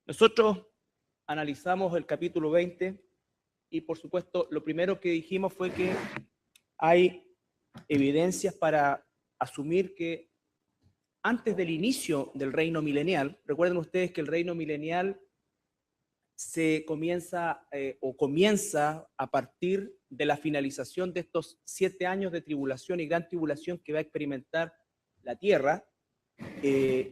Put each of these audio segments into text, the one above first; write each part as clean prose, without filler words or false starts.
Nosotros analizamos el capítulo 20 y, por supuesto, lo primero que dijimos fue que hay evidencias para asumir que antes del inicio del reino milenial, recuerden ustedes que el reino milenial se comienza a partir de la finalización de estos 7 años de tribulación y gran tribulación que va a experimentar la tierra,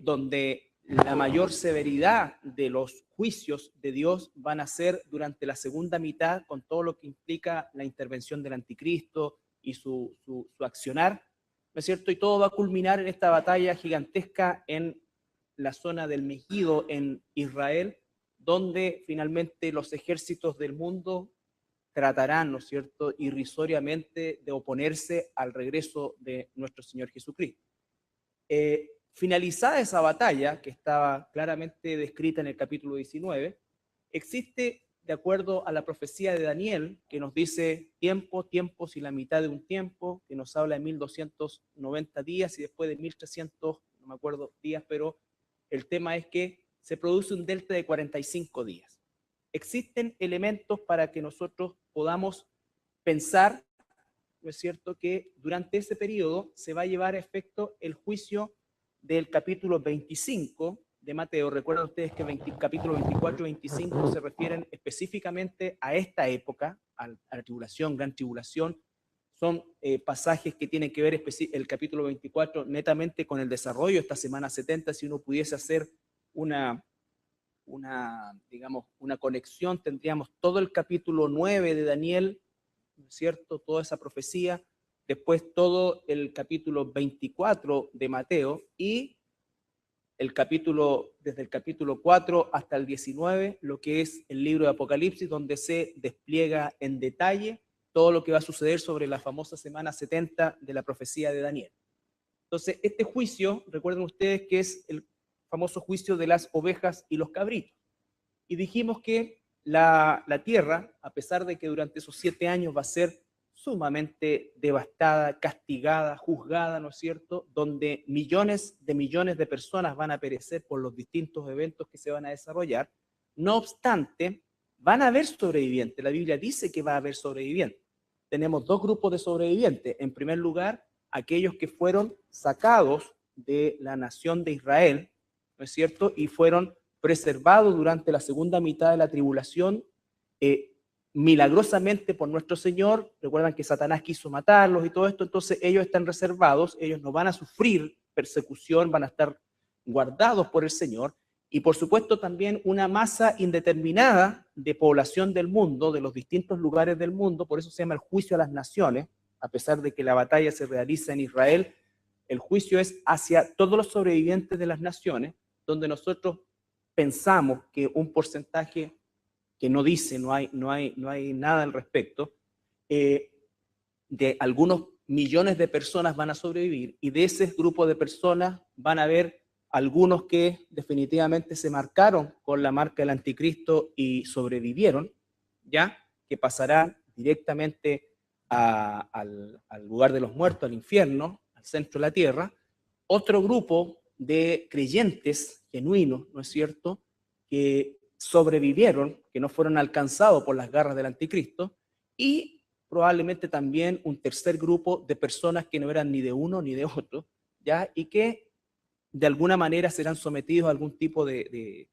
donde la mayor severidad de los juicios de Dios van a ser durante la segunda mitad, con todo lo que implica la intervención del anticristo y su accionar, ¿no es cierto? Y todo va a culminar en esta batalla gigantesca en la zona del Megido en Israel, donde finalmente los ejércitos del mundo tratarán, ¿no es cierto?, irrisoriamente de oponerse al regreso de nuestro Señor Jesucristo. Finalizada esa batalla, que estaba claramente descrita en el capítulo 19, existe, de acuerdo a la profecía de Daniel, que nos dice tiempos y la mitad de un tiempo, que nos habla de 1290 días y después de 1300, no me acuerdo días, pero el tema es que se produce un delta de 45 días. Existen elementos para que nosotros podamos pensar, ¿no es cierto?, que durante ese periodo se va a llevar a efecto el juicio del capítulo 25 de Mateo. Recuerden ustedes que capítulo 24 y 25 se refieren específicamente a esta época, a la tribulación, gran tribulación. Son pasajes que tienen que ver el capítulo 24 netamente con el desarrollo de esta semana 70. Si uno pudiese hacer una conexión, tendríamos todo el capítulo 9 de Daniel, ¿no es cierto?, toda esa profecía, después todo el capítulo 24 de Mateo y desde el capítulo 4 hasta el 19, lo que es el libro de Apocalipsis, donde se despliega en detalle todo lo que va a suceder sobre la famosa semana 70 de la profecía de Daniel. Entonces, este juicio, recuerden ustedes que es el famoso juicio de las ovejas y los cabritos. Y dijimos que la tierra, a pesar de que durante esos 7 años va a ser sumamente devastada, castigada, juzgada, ¿no es cierto?, donde millones de personas van a perecer por los distintos eventos que se van a desarrollar. No obstante, van a haber sobrevivientes. La Biblia dice que va a haber sobrevivientes. Tenemos 2 grupos de sobrevivientes. En primer lugar, aquellos que fueron sacados de la nación de Israel, ¿no es cierto?, y fueron preservados durante la segunda mitad de la tribulación, milagrosamente por nuestro Señor. Recuerdan que Satanás quiso matarlos y todo esto, entonces ellos están reservados, ellos no van a sufrir persecución, van a estar guardados por el Señor. Y por supuesto también una masa indeterminada de población del mundo, de los distintos lugares del mundo, por eso se llama el juicio a las naciones, a pesar de que la batalla se realiza en Israel, el juicio es hacia todos los sobrevivientes de las naciones, donde nosotros pensamos que un porcentaje que no dice, no hay nada al respecto, de algunos millones de personas van a sobrevivir, y de ese grupo de personas van a haber algunos que definitivamente se marcaron con la marca del anticristo y sobrevivieron, ya, que pasarán directamente al lugar de los muertos, al infierno, al centro de la tierra. Otro grupo de creyentes genuinos, ¿no es cierto?, que sobrevivieron, que no fueron alcanzados por las garras del anticristo, y probablemente también un tercer grupo de personas que no eran ni de uno ni de otro, ¿ya?, y que de alguna manera serán sometidos a algún tipo de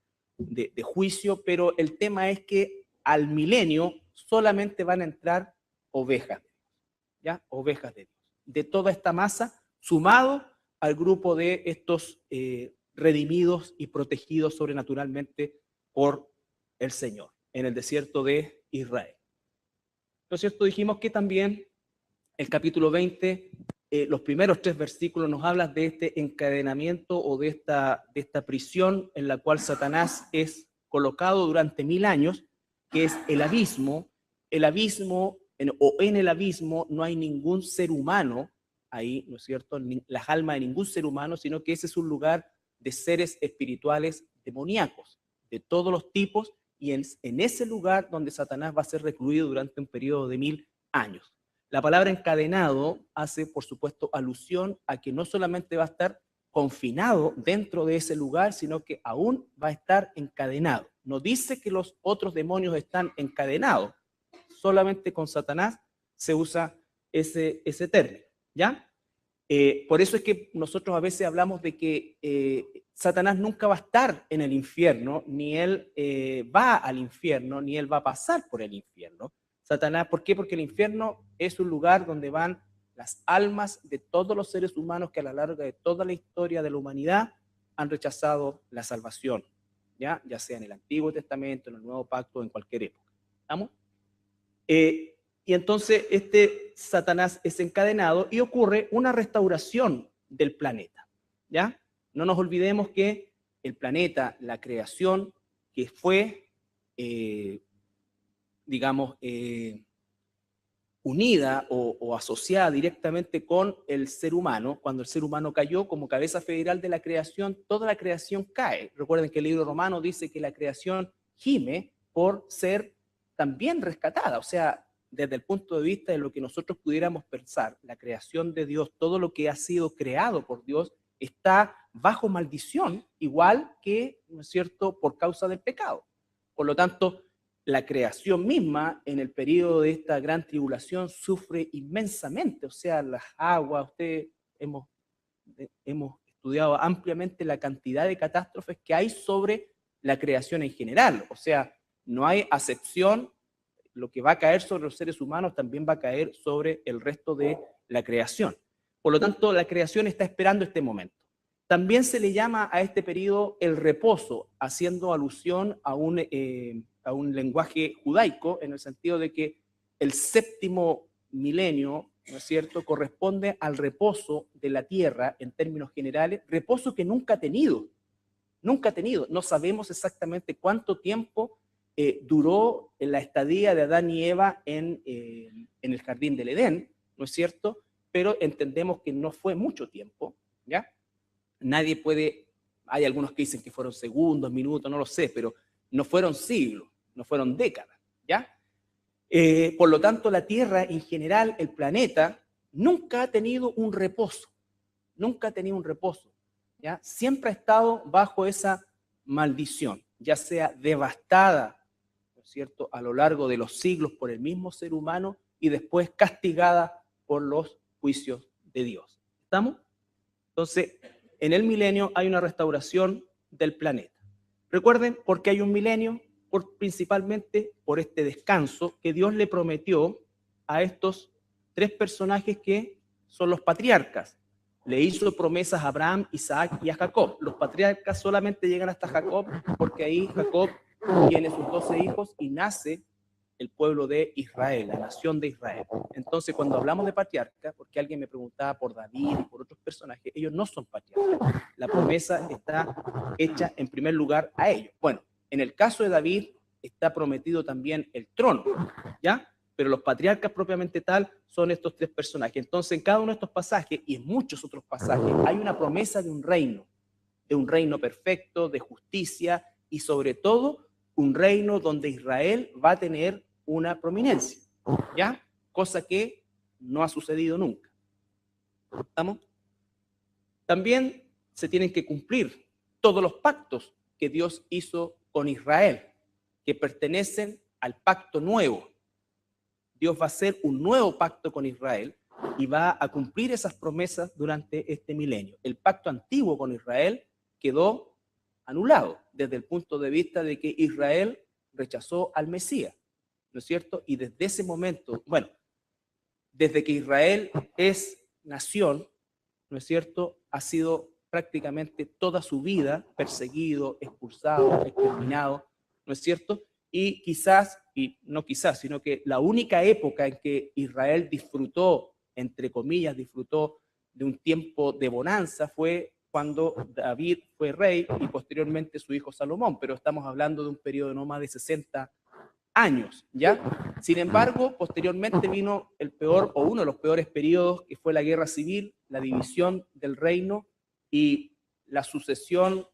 juicio, pero el tema es que al milenio solamente van a entrar ovejas, ¿ya?, ovejas de Dios, de toda esta masa, sumado al grupo de estos redimidos y protegidos sobrenaturalmente por el Señor en el desierto de Israel. ¿No es cierto? Dijimos que también el capítulo 20, los primeros 3 versículos nos hablan de este encadenamiento o de esta prisión en la cual Satanás es colocado durante 1000 años, que es el abismo. El abismo, en el abismo no hay ningún ser humano ahí, ¿no es cierto?, las almas de ningún ser humano, sino que ese es un lugar de seres espirituales demoníacos, de todos los tipos, y en ese lugar donde Satanás va a ser recluido durante un periodo de 1000 años. La palabra encadenado hace, por supuesto, alusión a que no solamente va a estar confinado dentro de ese lugar, sino que aún va a estar encadenado. No dice que los otros demonios están encadenados. Solamente con Satanás se usa ese término, ¿ya? Por eso es que nosotros a veces hablamos de que Satanás nunca va a estar en el infierno, ni él va al infierno, ni él va a pasar por el infierno. Satanás, ¿por qué? Porque el infierno es un lugar donde van las almas de todos los seres humanos que a lo largo de toda la historia de la humanidad han rechazado la salvación, ya sea en el Antiguo Testamento, en el Nuevo Pacto, en cualquier época. ¿Estamos? Y entonces Satanás es encadenado y ocurre una restauración del planeta, ¿ya? No nos olvidemos que el planeta, la creación que fue, unida o asociada directamente con el ser humano, cuando el ser humano cayó como cabeza federal de la creación, toda la creación cae. Recuerden que el libro romano dice que la creación gime por ser también rescatada, o sea, desde el punto de vista de lo que nosotros pudiéramos pensar, la creación de Dios, todo lo que ha sido creado por Dios, está bajo maldición, igual que, ¿no es cierto?, por causa del pecado. Por lo tanto, la creación misma, en el periodo de esta gran tribulación, sufre inmensamente, o sea, las aguas, hemos estudiado ampliamente la cantidad de catástrofes que hay sobre la creación en general, o sea, no hay acepción. Lo que va a caer sobre los seres humanos también va a caer sobre el resto de la creación. Por lo tanto, la creación está esperando este momento. También se le llama a este periodo el reposo, haciendo alusión a un lenguaje judaico, en el sentido de que el séptimo milenio, ¿no es cierto?, corresponde al reposo de la tierra en términos generales, reposo que nunca ha tenido. Nunca ha tenido. No sabemos exactamente cuánto tiempo duró la estadía de Adán y Eva en el jardín del Edén, ¿no es cierto? Pero entendemos que no fue mucho tiempo, ¿ya? Nadie puede, hay algunos que dicen que fueron segundos, minutos, no lo sé, pero no fueron siglos, no fueron décadas, ¿ya? Por lo tanto, la Tierra en general, el planeta, nunca ha tenido un reposo, nunca ha tenido un reposo, ¿ya? Siempre ha estado bajo esa maldición, ya sea devastada, ¿no es cierto?, a lo largo de los siglos por el mismo ser humano y después castigada por los juicios de Dios. ¿Estamos? Entonces, en el milenio hay una restauración del planeta. Recuerden, ¿por qué hay un milenio? Principalmente por este descanso que Dios le prometió a estos tres personajes que son los patriarcas. Le hizo promesas a Abraham, Isaac y a Jacob. Los patriarcas solamente llegan hasta Jacob porque ahí Jacob tiene sus 12 hijos y nace el pueblo de Israel, la nación de Israel. Entonces, cuando hablamos de patriarcas, porque alguien me preguntaba por David y por otros personajes, ellos no son patriarcas. La promesa está hecha en primer lugar a ellos. Bueno, en el caso de David está prometido también el trono, ¿ya? Pero los patriarcas propiamente tal son estos tres personajes. Entonces, en cada uno de estos pasajes y en muchos otros pasajes hay una promesa de un reino perfecto, de justicia y sobre todo un reino donde Israel va a tener una prominencia, ¿ya? Cosa que no ha sucedido nunca. ¿Estamos? También se tienen que cumplir todos los pactos que Dios hizo con Israel, que pertenecen al pacto nuevo. Dios va a hacer un nuevo pacto con Israel y va a cumplir esas promesas durante este milenio. El pacto antiguo con Israel quedó anulado desde el punto de vista de que Israel rechazó al Mesías, ¿no es cierto? Y desde ese momento, bueno, desde que Israel es nación, ¿no es cierto?, ha sido prácticamente toda su vida perseguido, expulsado, exterminado, ¿no es cierto? Y quizás, y no quizás, sino que la única época en que Israel disfrutó, entre comillas, disfrutó de un tiempo de bonanza fue cuando David fue rey y posteriormente su hijo Salomón, pero estamos hablando de un periodo no más de 60 años, ¿ya? Sin embargo, posteriormente vino el peor o uno de los peores periodos, que fue la guerra civil, la división del reino y la sucesión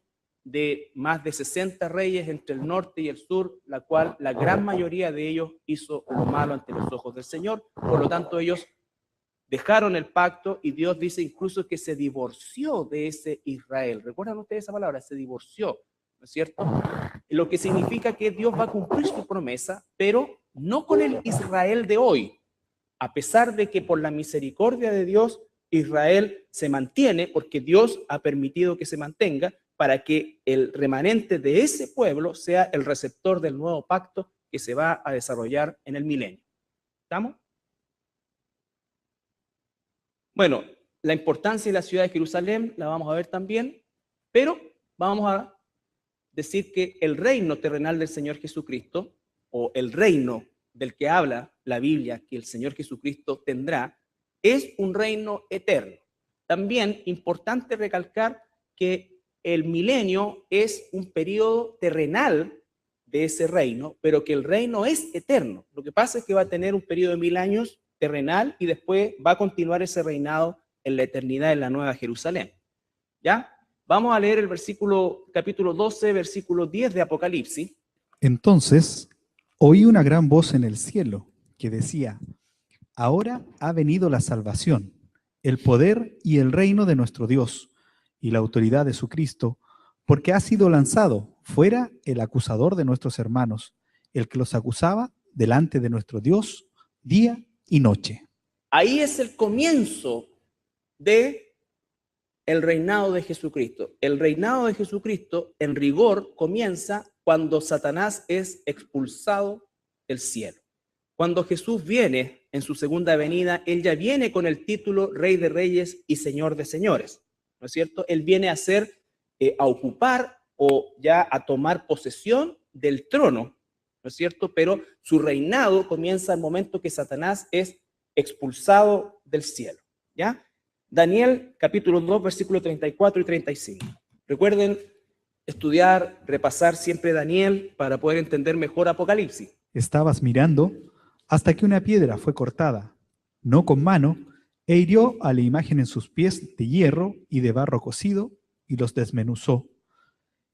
de más de 60 reyes entre el norte y el sur, la cual la gran mayoría de ellos hizo lo malo ante los ojos del Señor. Por lo tanto, ellos dejaron el pacto y Dios dice incluso que se divorció de ese Israel. ¿Recuerdan ustedes esa palabra? Se divorció, ¿no es cierto? lo que significa que Dios va a cumplir su promesa, pero no con el Israel de hoy, a pesar de que por la misericordia de Dios Israel se mantiene, porque Dios ha permitido que se mantenga, para que el remanente de ese pueblo sea el receptor del nuevo pacto que se va a desarrollar en el milenio. ¿Estamos? Bueno, la importancia de la ciudad de Jerusalén la vamos a ver también, pero vamos a decir que el reino terrenal del Señor Jesucristo, o el reino del que habla la Biblia que el Señor Jesucristo tendrá, es un reino eterno. También importante recalcar que el milenio es un periodo terrenal de ese reino, pero que el reino es eterno. Lo que pasa es que va a tener un periodo de 1000 años terrenal y después va a continuar ese reinado en la eternidad en la Nueva Jerusalén. ¿Ya? Vamos a leer el capítulo 12, versículo 10 de Apocalipsis. Entonces oí una gran voz en el cielo que decía: ahora ha venido la salvación, el poder y el reino de nuestro Dios y la autoridad de su Cristo, porque ha sido lanzado fuera el acusador de nuestros hermanos, el que los acusaba delante de nuestro Dios día y noche. Ahí es el comienzo de el reinado de Jesucristo. El reinado de Jesucristo, en rigor, comienza cuando Satanás es expulsado del cielo. Cuando Jesús viene en su segunda venida, él ya viene con el título Rey de Reyes y Señor de Señores, ¿no es cierto? Él viene a a ocupar o ya a tomar posesión del trono, ¿no es cierto? Pero su reinado comienza al momento que Satanás es expulsado del cielo, ¿ya? Daniel, capítulo 2, versículos 34 y 35. Recuerden estudiar, repasar siempre Daniel para poder entender mejor Apocalipsis. Estabas mirando hasta que una piedra fue cortada, no con mano, e hirió a la imagen en sus pies de hierro y de barro cocido, y los desmenuzó.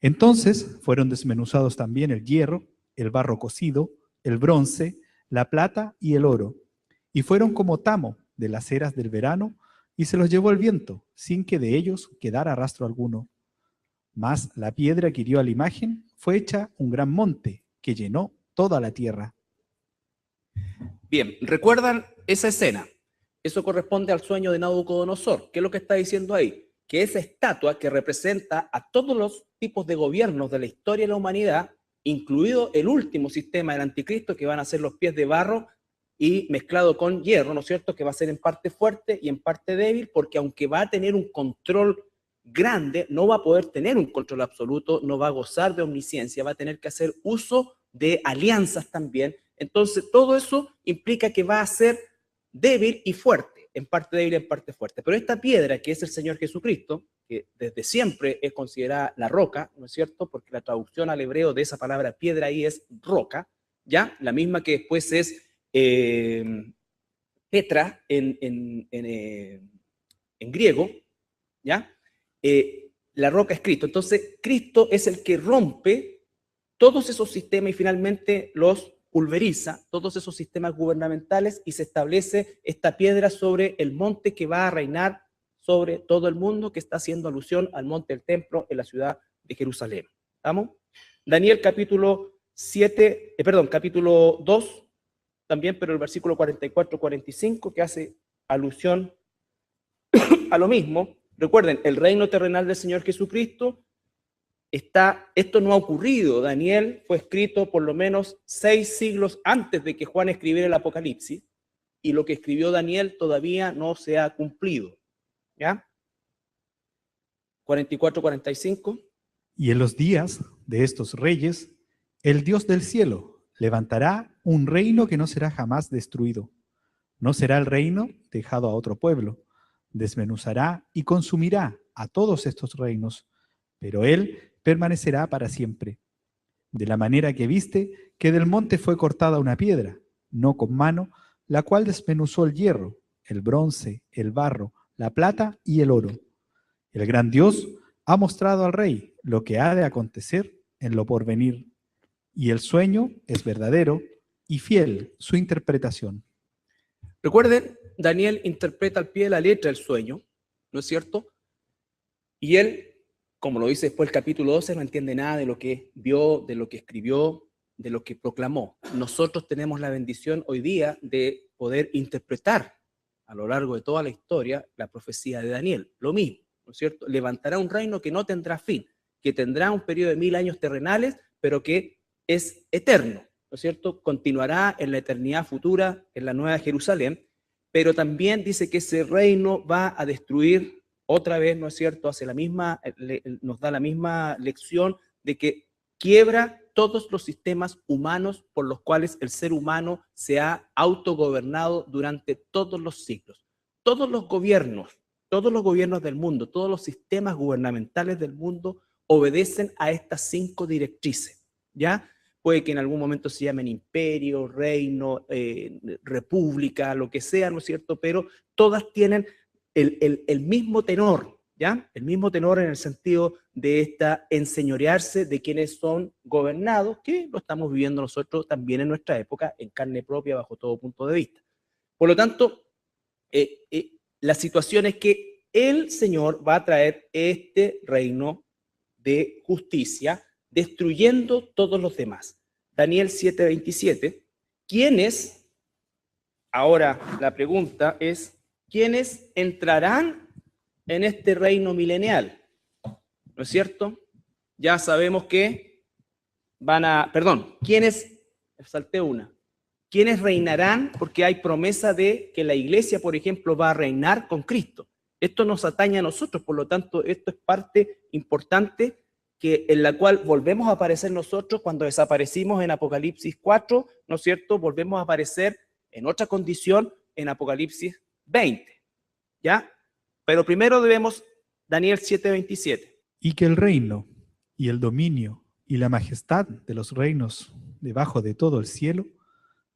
Entonces fueron desmenuzados también el hierro, el barro cocido, el bronce, la plata y el oro, y fueron como tamo de las eras del verano, y se los llevó el viento, sin que de ellos quedara rastro alguno. Mas la piedra que hirió a la imagen fue hecha un gran monte que llenó toda la tierra. Bien, ¿recuerdan esa escena? Eso corresponde al sueño de Nabucodonosor. ¿Qué es lo que está diciendo ahí? Que esa estatua que representa a todos los tipos de gobiernos de la historia de la humanidad, incluido el último sistema del anticristo, que van a ser los pies de barro y mezclado con hierro, ¿no es cierto? Que va a ser en parte fuerte y en parte débil, porque aunque va a tener un control grande, no va a poder tener un control absoluto, no va a gozar de omnisciencia, va a tener que hacer uso de alianzas también. Entonces, todo eso implica que va a ser débil y fuerte, en parte débil y en parte fuerte. Pero esta piedra, que es el Señor Jesucristo, que desde siempre es considerada la roca, ¿no es cierto? Porque la traducción al hebreo de esa palabra piedra ahí es roca, ¿ya? La misma que después es Petra en griego, ¿ya? La roca es Cristo. Entonces, Cristo es el que rompe todos esos sistemas y finalmente los pulveriza, todos esos sistemas gubernamentales, y se establece esta piedra sobre el monte que va a reinar sobre todo el mundo, que está haciendo alusión al monte del templo en la ciudad de Jerusalén. ¿Estamos? Daniel capítulo 2 también, pero el versículo 44-45, que hace alusión a lo mismo. Recuerden, el reino terrenal del Señor Jesucristo esto no ha ocurrido. Daniel fue escrito por lo menos 6 siglos antes de que Juan escribiera el Apocalipsis, y lo que escribió Daniel todavía no se ha cumplido. ¿Ya? 44-45. Y en los días de estos reyes, el Dios del cielo levantará un reino que no será jamás destruido. No será el reino dejado a otro pueblo. Desmenuzará y consumirá a todos estos reinos, pero él permanecerá para siempre. De la manera que viste que del monte fue cortada una piedra, no con mano, la cual desmenuzó el hierro, el bronce, el barro, la plata y el oro. El gran Dios ha mostrado al rey lo que ha de acontecer en lo porvenir, y el sueño es verdadero y fiel su interpretación. Recuerden, Daniel interpreta al pie de la letra el sueño, ¿no es cierto? Y él como lo dice después el capítulo 12, no entiende nada de lo que vio, de lo que escribió, de lo que proclamó. Nosotros tenemos la bendición hoy día de poder interpretar a lo largo de toda la historia la profecía de Daniel. Lo mismo, ¿no es cierto? Levantará un reino que no tendrá fin, que tendrá un periodo de 1000 años terrenales, pero que es eterno, ¿no es cierto? Continuará en la eternidad futura, en la Nueva Jerusalén, pero también dice que ese reino va a destruir otra vez, ¿no es cierto? Nos da la misma lección de que quiebra todos los sistemas humanos por los cuales el ser humano se ha autogobernado durante todos los siglos. Todos los gobiernos del mundo, todos los sistemas gubernamentales del mundo obedecen a estas 5 directrices, ¿ya? Puede que en algún momento se llamen imperio, reino, república, lo que sea, ¿no es cierto? Pero todas tienen el mismo tenor, ¿ya? El mismo tenor en el sentido de enseñorearse de quienes son gobernados, que lo estamos viviendo nosotros también en nuestra época, en carne propia, bajo todo punto de vista. Por lo tanto, la situación es que el Señor va a traer este reino de justicia, destruyendo todos los demás. Daniel 7:27, ¿quiénes? Ahora la pregunta es, ¿quiénes entrarán en este reino milenial? ¿No es cierto? Ya sabemos que ¿quiénes? Salté una. ¿Quiénes reinarán? Porque hay promesa de que la iglesia, por ejemplo, va a reinar con Cristo. Esto nos atañe a nosotros, por lo tanto, esto es parte importante en la cual volvemos a aparecer nosotros cuando desaparecimos en Apocalipsis 4, ¿no es cierto? Volvemos a aparecer en otra condición en Apocalipsis 20, ¿ya? Pero primero debemos Daniel 7:27. Y que el reino y el dominio y la majestad de los reinos debajo de todo el cielo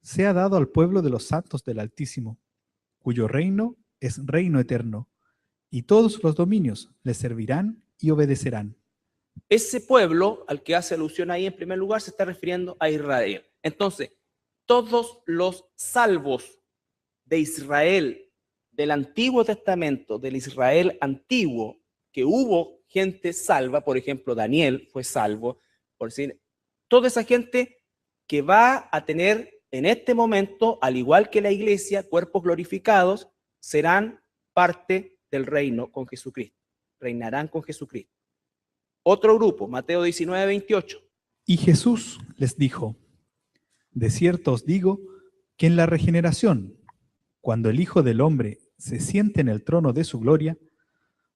sea dado al pueblo de los santos del Altísimo, cuyo reino es reino eterno, y todos los dominios le servirán y obedecerán. Ese pueblo al que hace alusión ahí en primer lugar se está refiriendo a Israel. Entonces, todos los salvos de Israel del Antiguo Testamento, del Israel antiguo, que hubo gente salva, por ejemplo, Daniel fue salvo, por decir, toda esa gente que va a tener en este momento, al igual que la iglesia, cuerpos glorificados, serán parte del reino con Jesucristo, reinarán con Jesucristo. Otro grupo, Mateo 19:28. Y Jesús les dijo, de cierto os digo que en la regeneración, cuando el Hijo del Hombre se siente en el trono de su gloria,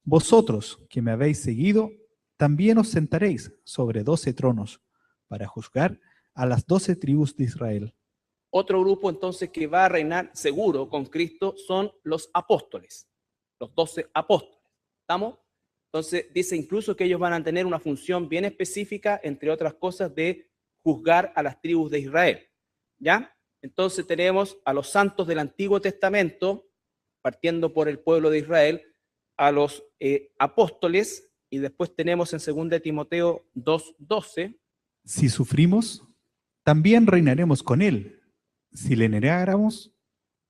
vosotros que me habéis seguido, también os sentaréis sobre 12 tronos para juzgar a las 12 tribus de Israel. Otro grupo entonces que va a reinar seguro con Cristo son los apóstoles, los 12 apóstoles. ¿Estamos? Entonces dice incluso que ellos van a tener una función bien específica, entre otras cosas, de juzgar a las tribus de Israel. ¿Ya? Entonces tenemos a los santos del Antiguo Testamento, partiendo por el pueblo de Israel, a los apóstoles, y después tenemos en 2 Timoteo 2:12. Si sufrimos, también reinaremos con él. Si le negáramos,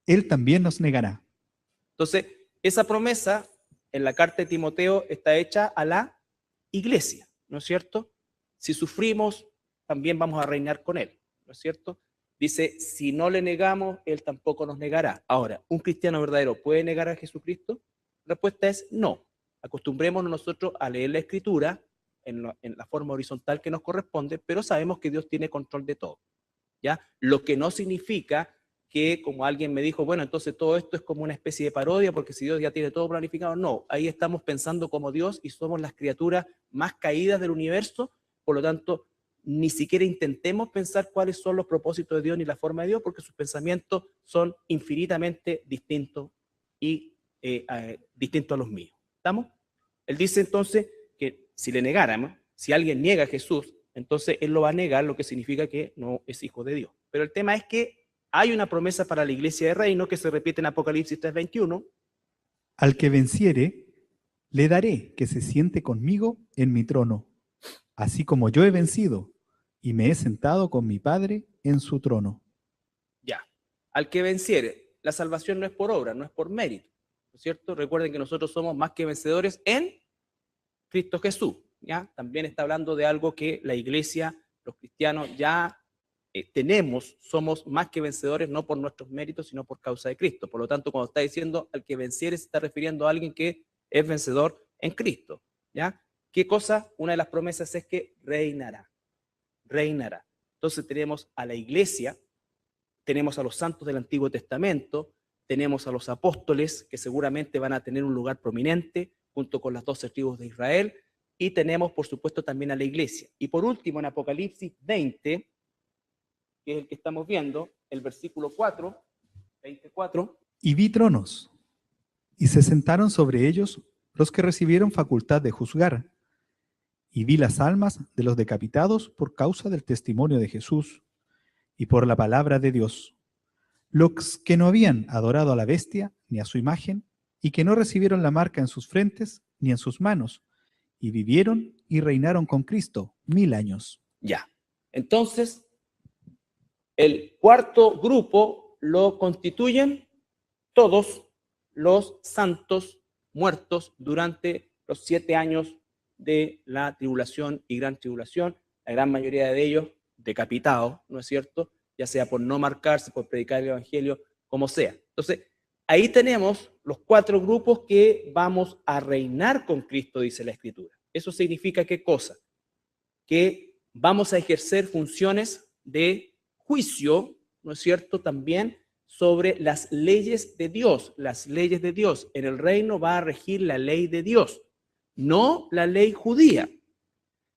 él también nos negará. Entonces, esa promesa en la carta de Timoteo está hecha a la iglesia, ¿no es cierto? Si sufrimos, también vamos a reinar con él, ¿no es cierto? Dice, si no le negamos, él tampoco nos negará. Ahora, ¿un cristiano verdadero puede negar a Jesucristo? La respuesta es no. Acostumbrémonos nosotros a leer la Escritura en la forma horizontal que nos corresponde, pero sabemos que Dios tiene control de todo, ¿ya? Lo que no significa que, como alguien me dijo, bueno, entonces todo esto es como una especie de parodia, porque si Dios ya tiene todo planificado. No, ahí estamos pensando como Dios y somos las criaturas más caídas del universo, por lo tanto, ni siquiera intentemos pensar cuáles son los propósitos de Dios ni la forma de Dios, porque sus pensamientos son infinitamente distintos y distintos a los míos. ¿Estamos? Él dice entonces que si le negáramos, si alguien niega a Jesús, entonces él lo va a negar, lo que significa que no es hijo de Dios. Pero el tema es que hay una promesa para la iglesia de reino que se repite en Apocalipsis 3:21. Al que venciere, le daré que se siente conmigo en mi trono, así como yo he vencido y me he sentado con mi Padre en su trono. Ya, al que venciere. La salvación no es por obra, no es por mérito, ¿no es cierto? Recuerden que nosotros somos más que vencedores en Cristo Jesús, ¿ya? También está hablando de algo que la iglesia, los cristianos ya tenemos, somos más que vencedores, no por nuestros méritos, sino por causa de Cristo. Por lo tanto, cuando está diciendo al que venciere, se está refiriendo a alguien que es vencedor en Cristo, ¿ya? ¿Qué cosa? Una de las promesas es que reinará, reinará. Entonces tenemos a la iglesia, tenemos a los santos del Antiguo Testamento, tenemos a los apóstoles, que seguramente van a tener un lugar prominente, junto con las 12 tribus de Israel, y tenemos, por supuesto, también a la iglesia. Y por último, en Apocalipsis 20, que es el que estamos viendo, el versículo 4, 24. Y vi tronos, y se sentaron sobre ellos los que recibieron facultad de juzgar. Y vi las almas de los decapitados por causa del testimonio de Jesús y por la palabra de Dios, los que no habían adorado a la bestia ni a su imagen, y que no recibieron la marca en sus frentes ni en sus manos, y vivieron y reinaron con Cristo 1000 años. Ya. Entonces, el cuarto grupo lo constituyen todos los santos muertos durante los 7 años de la tribulación y gran tribulación, la gran mayoría de ellos decapitados, ¿no es cierto? Ya sea por no marcarse, por predicar el evangelio, como sea. Entonces, ahí tenemos los 4 grupos que vamos a reinar con Cristo, dice la Escritura. ¿Eso significa qué cosa? Que vamos a ejercer funciones de juicio, ¿no es cierto?, también sobre las leyes de Dios. Las leyes de Dios. En el reino va a regir la ley de Dios, no la ley judía.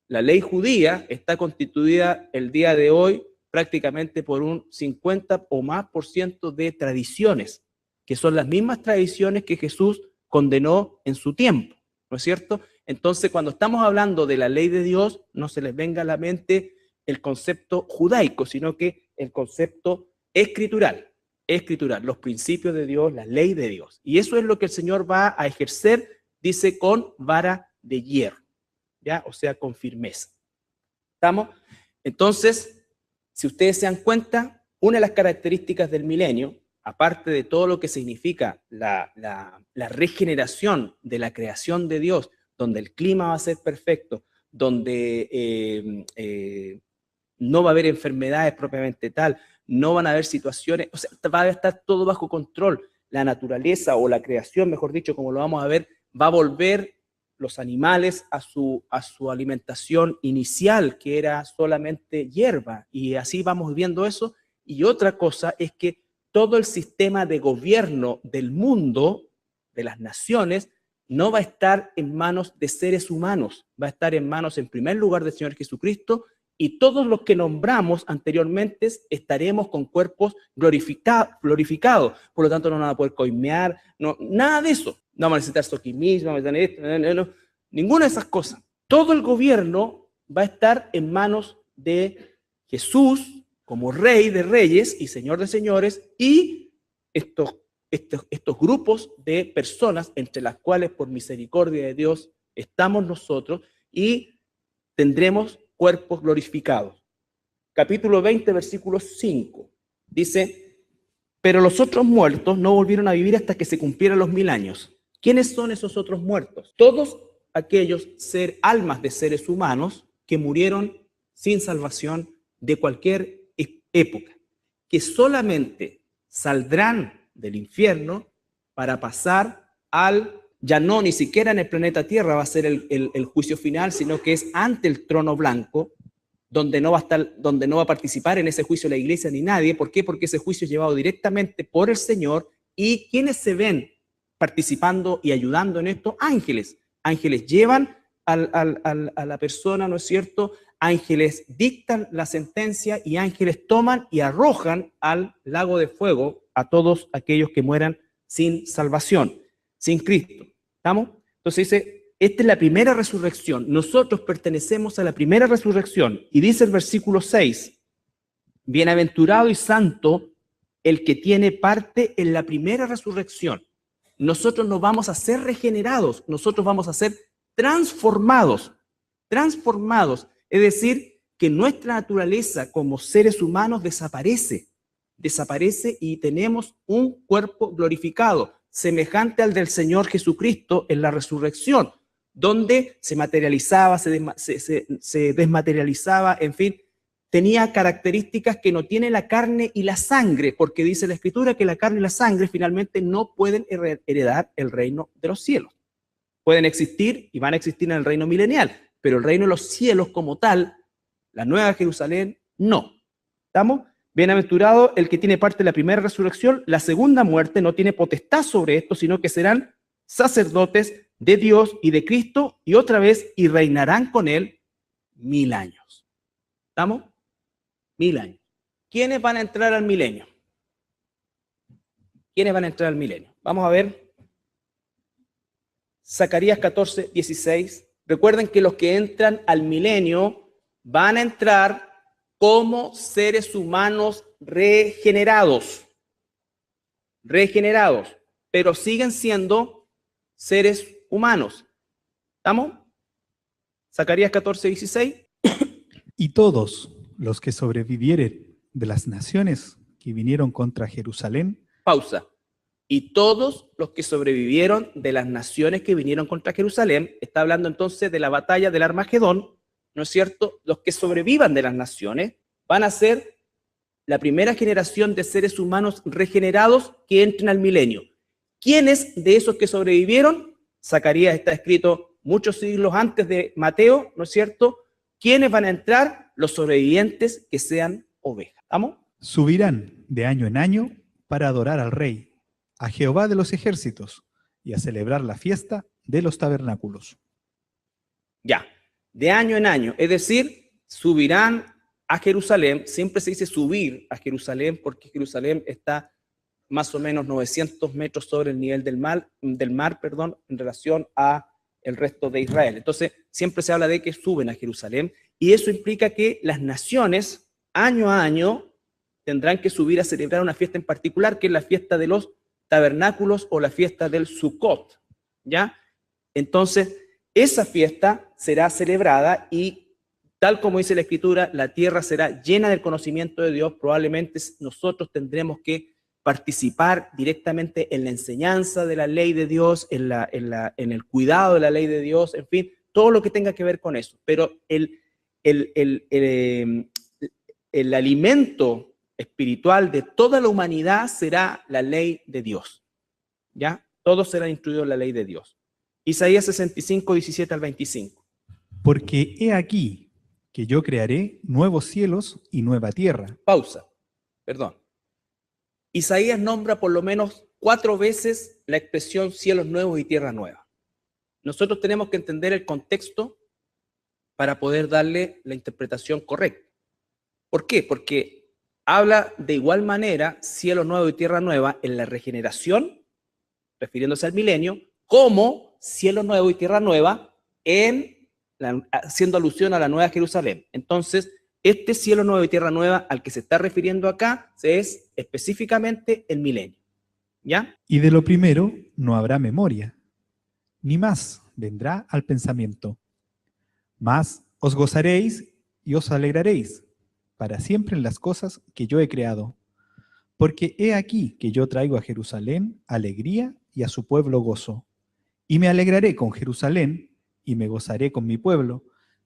La ley judía está constituida el día de hoy prácticamente por un 50 o más % de tradiciones, que son las mismas tradiciones que Jesús condenó en su tiempo, ¿no es cierto? Entonces, cuando estamos hablando de la ley de Dios, no se les venga a la mente el concepto judaico, sino que el concepto escritural, los principios de Dios, la ley de Dios. Y eso es lo que el Señor va a ejercer, dice, con vara de hierro, ¿ya? O sea, con firmeza. ¿Estamos? Entonces, si ustedes se dan cuenta, una de las características del milenio, aparte de todo lo que significa la regeneración de la creación de Dios, donde el clima va a ser perfecto, donde no va a haber enfermedades propiamente tal, no van a haber situaciones, o sea, va a estar todo bajo control. La naturaleza o la creación, mejor dicho, como lo vamos a ver, va a volver los animales a su alimentación inicial, que era solamente hierba, y así vamos viendo eso. Y otra cosa es que todo el sistema de gobierno del mundo, de las naciones, no va a estar en manos de seres humanos, va a estar en manos, en primer lugar, del Señor Jesucristo, y todos los que nombramos anteriormente estaremos con cuerpos glorificados. Por lo tanto, no van a poder coimear, no, nada de eso. No vamos a necesitar soquimismo, no vamos a necesitar esto, no, ninguna de esas cosas. Todo el gobierno va a estar en manos de Jesús como Rey de Reyes y Señor de Señores, y estos grupos de personas, entre las cuales por misericordia de Dios estamos nosotros, y tendremos cuerpos glorificados. Capítulo 20, versículo 5, dice: pero los otros muertos no volvieron a vivir hasta que se cumplieran los 1000 años. ¿Quiénes son esos otros muertos? Todos aquellos almas de seres humanos que murieron sin salvación de cualquier época, que solamente saldrán del infierno para pasar ya no ni siquiera en el planeta Tierra va a ser el juicio final, sino que es ante el trono blanco, donde no va a participar en ese juicio la iglesia ni nadie. ¿Por qué? Porque ese juicio es llevado directamente por el Señor. ¿Y quienes se ven participando y ayudando en esto? Ángeles. Ángeles llevan a la persona, ¿no es cierto? Ángeles dictan la sentencia y ángeles toman y arrojan al lago de fuego a todos aquellos que mueran sin salvación, sin Cristo. ¿Estamos? Entonces dice, esta es la primera resurrección. Nosotros pertenecemos a la primera resurrección. Y dice el versículo 6, bienaventurado y santo el que tiene parte en la primera resurrección. Nosotros no vamos a ser regenerados, nosotros vamos a ser transformados. Es decir, que nuestra naturaleza como seres humanos desaparece y tenemos un cuerpo glorificado, semejante al del Señor Jesucristo en la resurrección. donde se materializaba, se desmaterializaba, en fin, tenía características que no tiene la carne y la sangre, porque dice la Escritura que la carne y la sangre finalmente no pueden heredar el reino de los cielos. Pueden existir y van a existir en el reino milenial, pero el reino de los cielos como tal, la Nueva Jerusalén, no. ¿Estamos? Bienaventurado el que tiene parte de la primera resurrección, la segunda muerte no tiene potestad sobre esto, sino que serán sacerdotes de Dios y de Cristo, y otra vez, y reinarán con él 1000 años. ¿Estamos? 1000 años. ¿Quiénes van a entrar al milenio? ¿Quiénes van a entrar al milenio? Vamos a ver. Zacarías 14, 16. Recuerden que los que entran al milenio van a entrar como seres humanos regenerados, pero siguen siendo seres humanos. ¿Estamos? Zacarías 14, 16. Y todos los que sobrevivieren de las naciones que vinieron contra Jerusalén. Pausa. Y todos los que sobrevivieron de las naciones que vinieron contra Jerusalén, está hablando entonces de la batalla del Armagedón, ¿no es cierto? Los que sobrevivan de las naciones van a ser la primera generación de seres humanos regenerados que entren al milenio. ¿Quiénes de esos que sobrevivieron? Zacarías está escrito muchos siglos antes de Mateo, ¿no es cierto? ¿Quiénes van a entrar? Los sobrevivientes que sean ovejas. ¿Vamos? Subirán de año en año para adorar al Rey, a Jehová de los ejércitos, y a celebrar la fiesta de los tabernáculos. Ya, de año en año, es decir, subirán a Jerusalén. Siempre se dice subir a Jerusalén porque Jerusalén está más o menos 900 metros sobre el nivel del mar, en relación a el resto de Israel. Entonces, siempre se habla de que suben a Jerusalén, y eso implica que las naciones, año a año, tendrán que subir a celebrar una fiesta en particular, que es la fiesta de los tabernáculos o la fiesta del Sukkot, ¿ya? Entonces, esa fiesta será celebrada y, tal como dice la Escritura, la tierra será llena del conocimiento de Dios. Probablemente nosotros tendremos que participar directamente en la enseñanza de la ley de Dios, en el cuidado de la ley de Dios, en fin, todo lo que tenga que ver con eso. Pero el alimento espiritual de toda la humanidad será la ley de Dios. ¿Ya? Todos serán instruidos en la ley de Dios. Isaías 65, 17 al 25. Porque he aquí que yo crearé nuevos cielos y nueva tierra. Pausa. Perdón. Isaías nombra por lo menos 4 veces la expresión cielos nuevos y tierra nueva. Nosotros tenemos que entender el contexto para poder darle la interpretación correcta. ¿Por qué? Porque habla de igual manera cielo nuevo y tierra nueva en la regeneración, refiriéndose al milenio, como cielo nuevo y tierra nueva haciendo alusión a la Nueva Jerusalén. Entonces, este cielo nuevo y tierra nueva al que se está refiriendo acá es específicamente el milenio. ¿Ya? Y de lo primero no habrá memoria, ni más vendrá al pensamiento. Mas os gozaréis y os alegraréis para siempre en las cosas que yo he creado. Porque he aquí que yo traigo a Jerusalén alegría y a su pueblo gozo. Y me alegraré con Jerusalén y me gozaré con mi pueblo,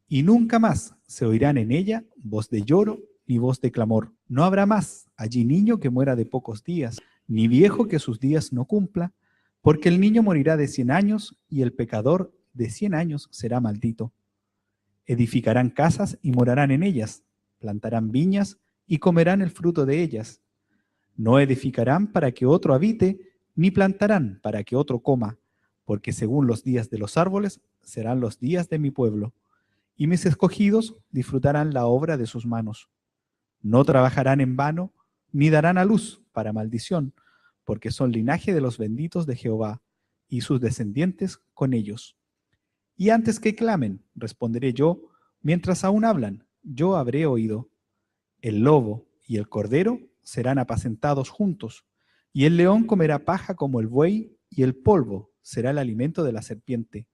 y nunca más se oirán en ella voz de lloro ni voz de clamor. No habrá más allí niño que muera de pocos días, ni viejo que sus días no cumpla, porque el niño morirá de 100 años y el pecador de 100 años será maldito. Edificarán casas y morarán en ellas, plantarán viñas y comerán el fruto de ellas. No edificarán para que otro habite, ni plantarán para que otro coma, porque según los días de los árboles serán los días de mi pueblo, y mis escogidos disfrutarán la obra de sus manos. No trabajarán en vano, ni darán a luz para maldición, porque son linaje de los benditos de Jehová, y sus descendientes con ellos. Y antes que clamen, responderé yo, mientras aún hablan, yo habré oído. El lobo y el cordero serán apacentados juntos, y el león comerá paja como el buey, y el polvo será el alimento de la serpiente.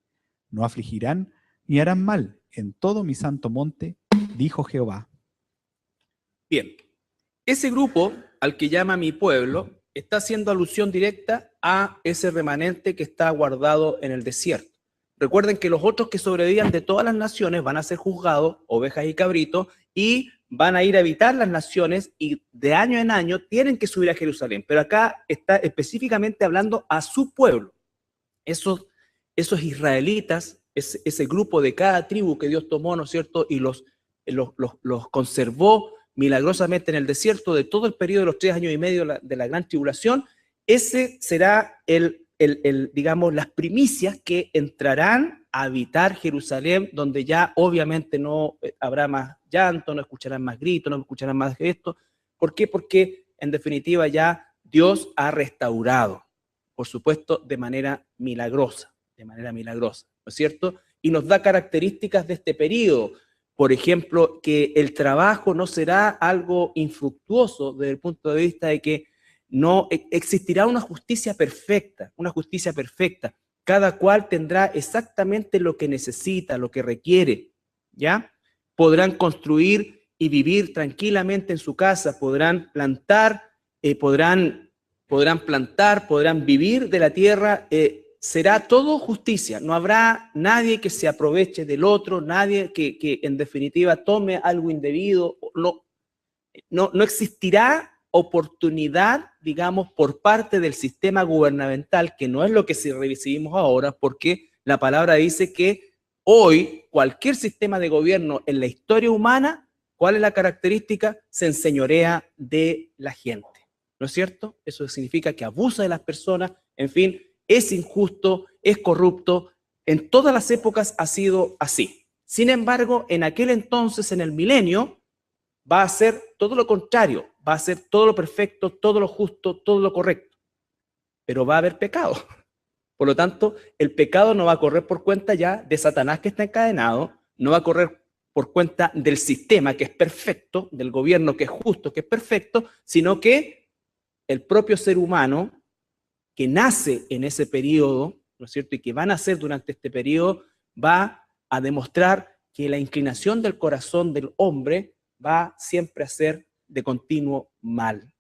No afligirán ni harán mal en todo mi santo monte, dijo Jehová. Bien, ese grupo al que llama mi pueblo está haciendo alusión directa a ese remanente que está guardado en el desierto. recuerden que los otros que sobrevivan de todas las naciones van a ser juzgados, ovejas y cabritos, y van a ir a habitar las naciones y de año en año tienen que subir a Jerusalén. Pero acá está específicamente hablando a su pueblo. Esos israelitas, ese grupo de cada tribu que Dios tomó, ¿no es cierto? Y los conservó milagrosamente en el desierto de todo el periodo de los 3 años y medio de la gran tribulación. Ese será digamos, las primicias que entrarán a habitar Jerusalén, donde ya obviamente no habrá más llanto, no escucharán más gritos, no escucharán más gestos. ¿Por qué? Porque en definitiva ya Dios ha restaurado, por supuesto, de manera milagrosa, ¿no es cierto? Y nos da características de este periodo. Por ejemplo, que el trabajo no será algo infructuoso desde el punto de vista de que no existirá una justicia perfecta, Cada cual tendrá exactamente lo que necesita, lo que requiere, ¿ya? Podrán construir y vivir tranquilamente en su casa, podrán plantar, podrán vivir de la tierra, será todo justicia. No habrá nadie que se aproveche del otro, nadie que en definitiva tome algo indebido. No existirá oportunidad, digamos, por parte del sistema gubernamental, que no es lo que recibimos ahora, porque la palabra dice que hoy cualquier sistema de gobierno en la historia humana, ¿cuál es la característica? Se enseñorea de la gente, ¿no es cierto? Eso significa que abusa de las personas, en fin, es injusto, es corrupto. En todas las épocas ha sido así. Sin embargo, en aquel entonces, en el milenio, va a ser todo lo contrario, va a ser todo lo perfecto, todo lo justo, todo lo correcto. Pero va a haber pecado. Por lo tanto, el pecado no va a correr por cuenta ya de Satanás que está encadenado, no va a correr por cuenta del sistema que es perfecto, del gobierno que es justo, que es perfecto, sino que el propio ser humano que nace en ese periodo, ¿no es cierto? Y que va a nacer durante este periodo, va a demostrar que la inclinación del corazón del hombre va siempre a ser de continuo mal,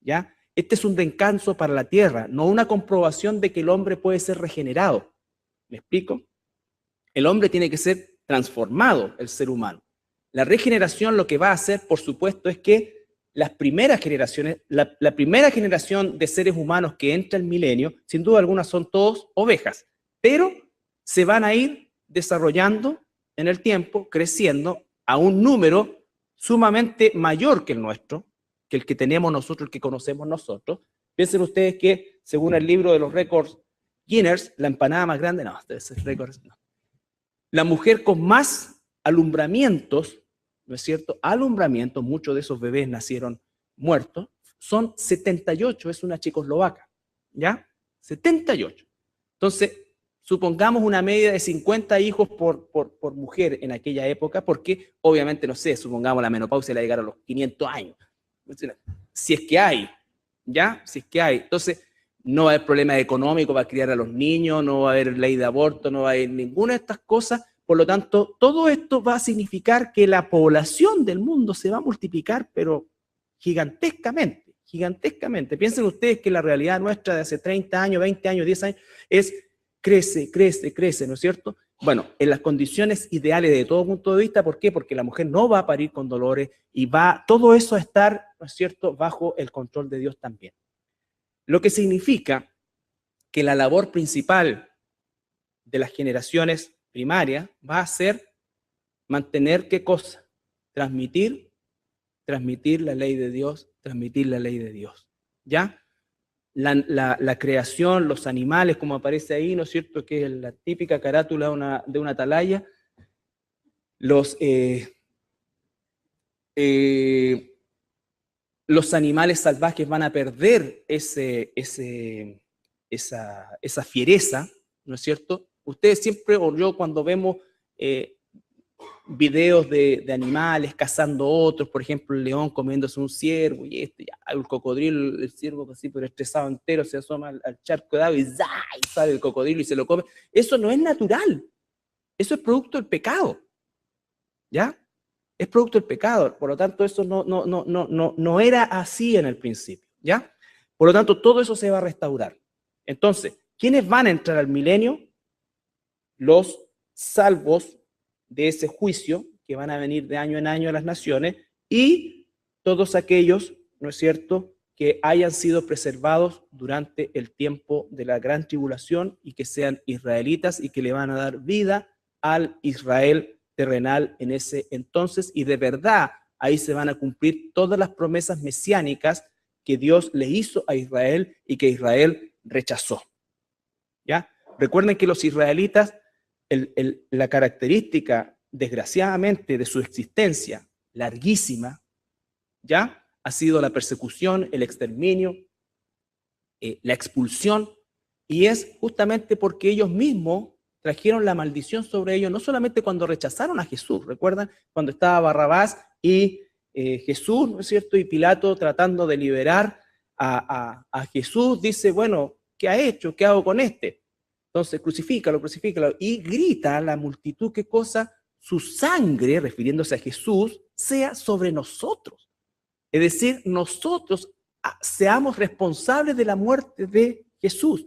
¿ya? Este es un descanso para la tierra, no una comprobación de que el hombre puede ser regenerado. ¿Me explico? El hombre tiene que ser transformado, el ser humano. La regeneración lo que va a hacer, por supuesto, es que las primeras generaciones, la primera generación de seres humanos que entra el milenio, sin duda alguna son todos ovejas, pero se van a ir desarrollando en el tiempo, creciendo a un número sumamente mayor que el nuestro, que el que tenemos nosotros, el que conocemos nosotros. Piensen ustedes que, según el libro de los récords Guinness, la empanada más grande, no, ese récord no. La mujer con más alumbramientos, ¿no es cierto? Alumbramientos, muchos de esos bebés nacieron muertos, son 78, es una checoslovaca, ¿ya? 78. Entonces, supongamos una media de 50 hijos por mujer en aquella época, porque obviamente, no sé, supongamos la menopausia la llegar a los 500 años. Si es que hay, ¿ya? Si es que hay. Entonces, no va a haber problema económico para criar a los niños, no va a haber ley de aborto, no va a haber ninguna de estas cosas. Por lo tanto, todo esto va a significar que la población del mundo se va a multiplicar, pero gigantescamente, gigantescamente. Piensen ustedes que la realidad nuestra de hace 30 años, 20 años, 10 años, es crece, crece, crece, ¿no es cierto? Bueno, en las condiciones ideales de todo punto de vista, ¿por qué? Porque la mujer no va a parir con dolores y va todo eso a estar, ¿no es cierto?, bajo el control de Dios también. Lo que significa que la labor principal de las generaciones primarias va a ser mantener, ¿qué cosa? Transmitir la ley de Dios, transmitir la ley de Dios, ¿ya? La creación, los animales, como aparece ahí, ¿no es cierto?, que es la típica carátula de una atalaya, los animales salvajes van a perder esa fiereza, ¿no es cierto? Ustedes siempre, o yo cuando vemos videos de animales cazando otros, por ejemplo, el león comiéndose un ciervo, y el cocodrilo, el ciervo así, pero estresado entero, se asoma al charco de agua y sale el cocodrilo y se lo come. Eso no es natural, eso es producto del pecado, ¿ya? Es producto del pecado, por lo tanto eso no era así en el principio, ¿ya? Por lo tanto todo eso se va a restaurar. Entonces, ¿quiénes van a entrar al milenio? los salvos de ese juicio que van a venir de año en año a las naciones, y todos aquellos, ¿no es cierto?, que hayan sido preservados durante el tiempo de la gran tribulación y que sean israelitas y que le van a dar vida al Israel terrenal en ese entonces, y de verdad ahí se van a cumplir todas las promesas mesiánicas que Dios le hizo a Israel y que Israel rechazó. ¿Ya? Recuerden que los israelitas, la característica, desgraciadamente, de su existencia larguísima, ¿ya?, ha sido la persecución, el exterminio, la expulsión, y es justamente porque ellos mismos trajeron la maldición sobre ellos, no solamente cuando rechazaron a Jesús. ¿Recuerdan cuando estaba Barrabás y Jesús, ¿no es cierto?, y Pilato tratando de liberar a Jesús, dice, bueno, ¿qué ha hecho? ¿Qué hago con este? Entonces, crucifícalo, crucifícalo, y grita a la multitud, ¿qué cosa? Su sangre, refiriéndose a Jesús, sea sobre nosotros. Es decir, nosotros seamos responsables de la muerte de Jesús.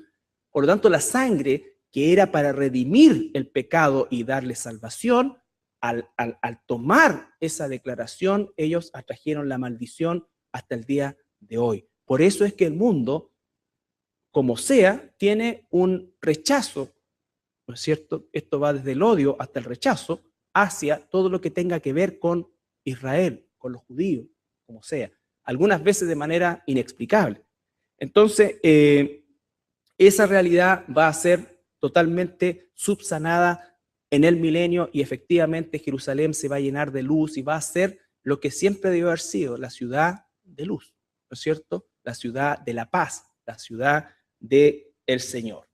Por lo tanto, la sangre que era para redimir el pecado y darle salvación, al tomar esa declaración, ellos atrajeron la maldición hasta el día de hoy. Por eso es que el mundo, como sea, tiene un rechazo, ¿no es cierto? Esto va desde el odio hasta el rechazo hacia todo lo que tenga que ver con Israel, con los judíos, como sea, algunas veces de manera inexplicable. Entonces, esa realidad va a ser totalmente subsanada en el milenio, y efectivamente Jerusalén se va a llenar de luz y va a ser lo que siempre debió haber sido, la ciudad de luz, ¿no es cierto? La ciudad de la paz, la ciudad del Señor.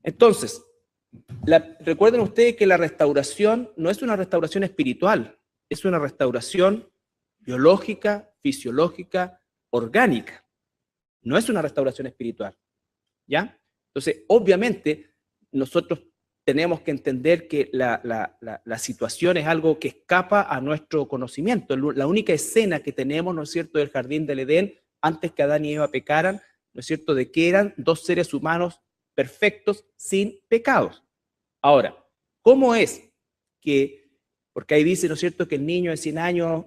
Entonces, recuerden ustedes que la restauración no es una restauración espiritual, es una restauración biológica, fisiológica, orgánica. No es una restauración espiritual, ¿ya? Entonces, obviamente, nosotros tenemos que entender que la situación es algo que escapa a nuestro conocimiento. La única escena que tenemos, ¿no es cierto?, del jardín del Edén, antes que Adán y Eva pecaran, ¿no es cierto?, de que eran dos seres humanos perfectos, sin pecados. Ahora, ¿cómo es que, porque ahí dice, ¿no es cierto?, que el niño de 100 años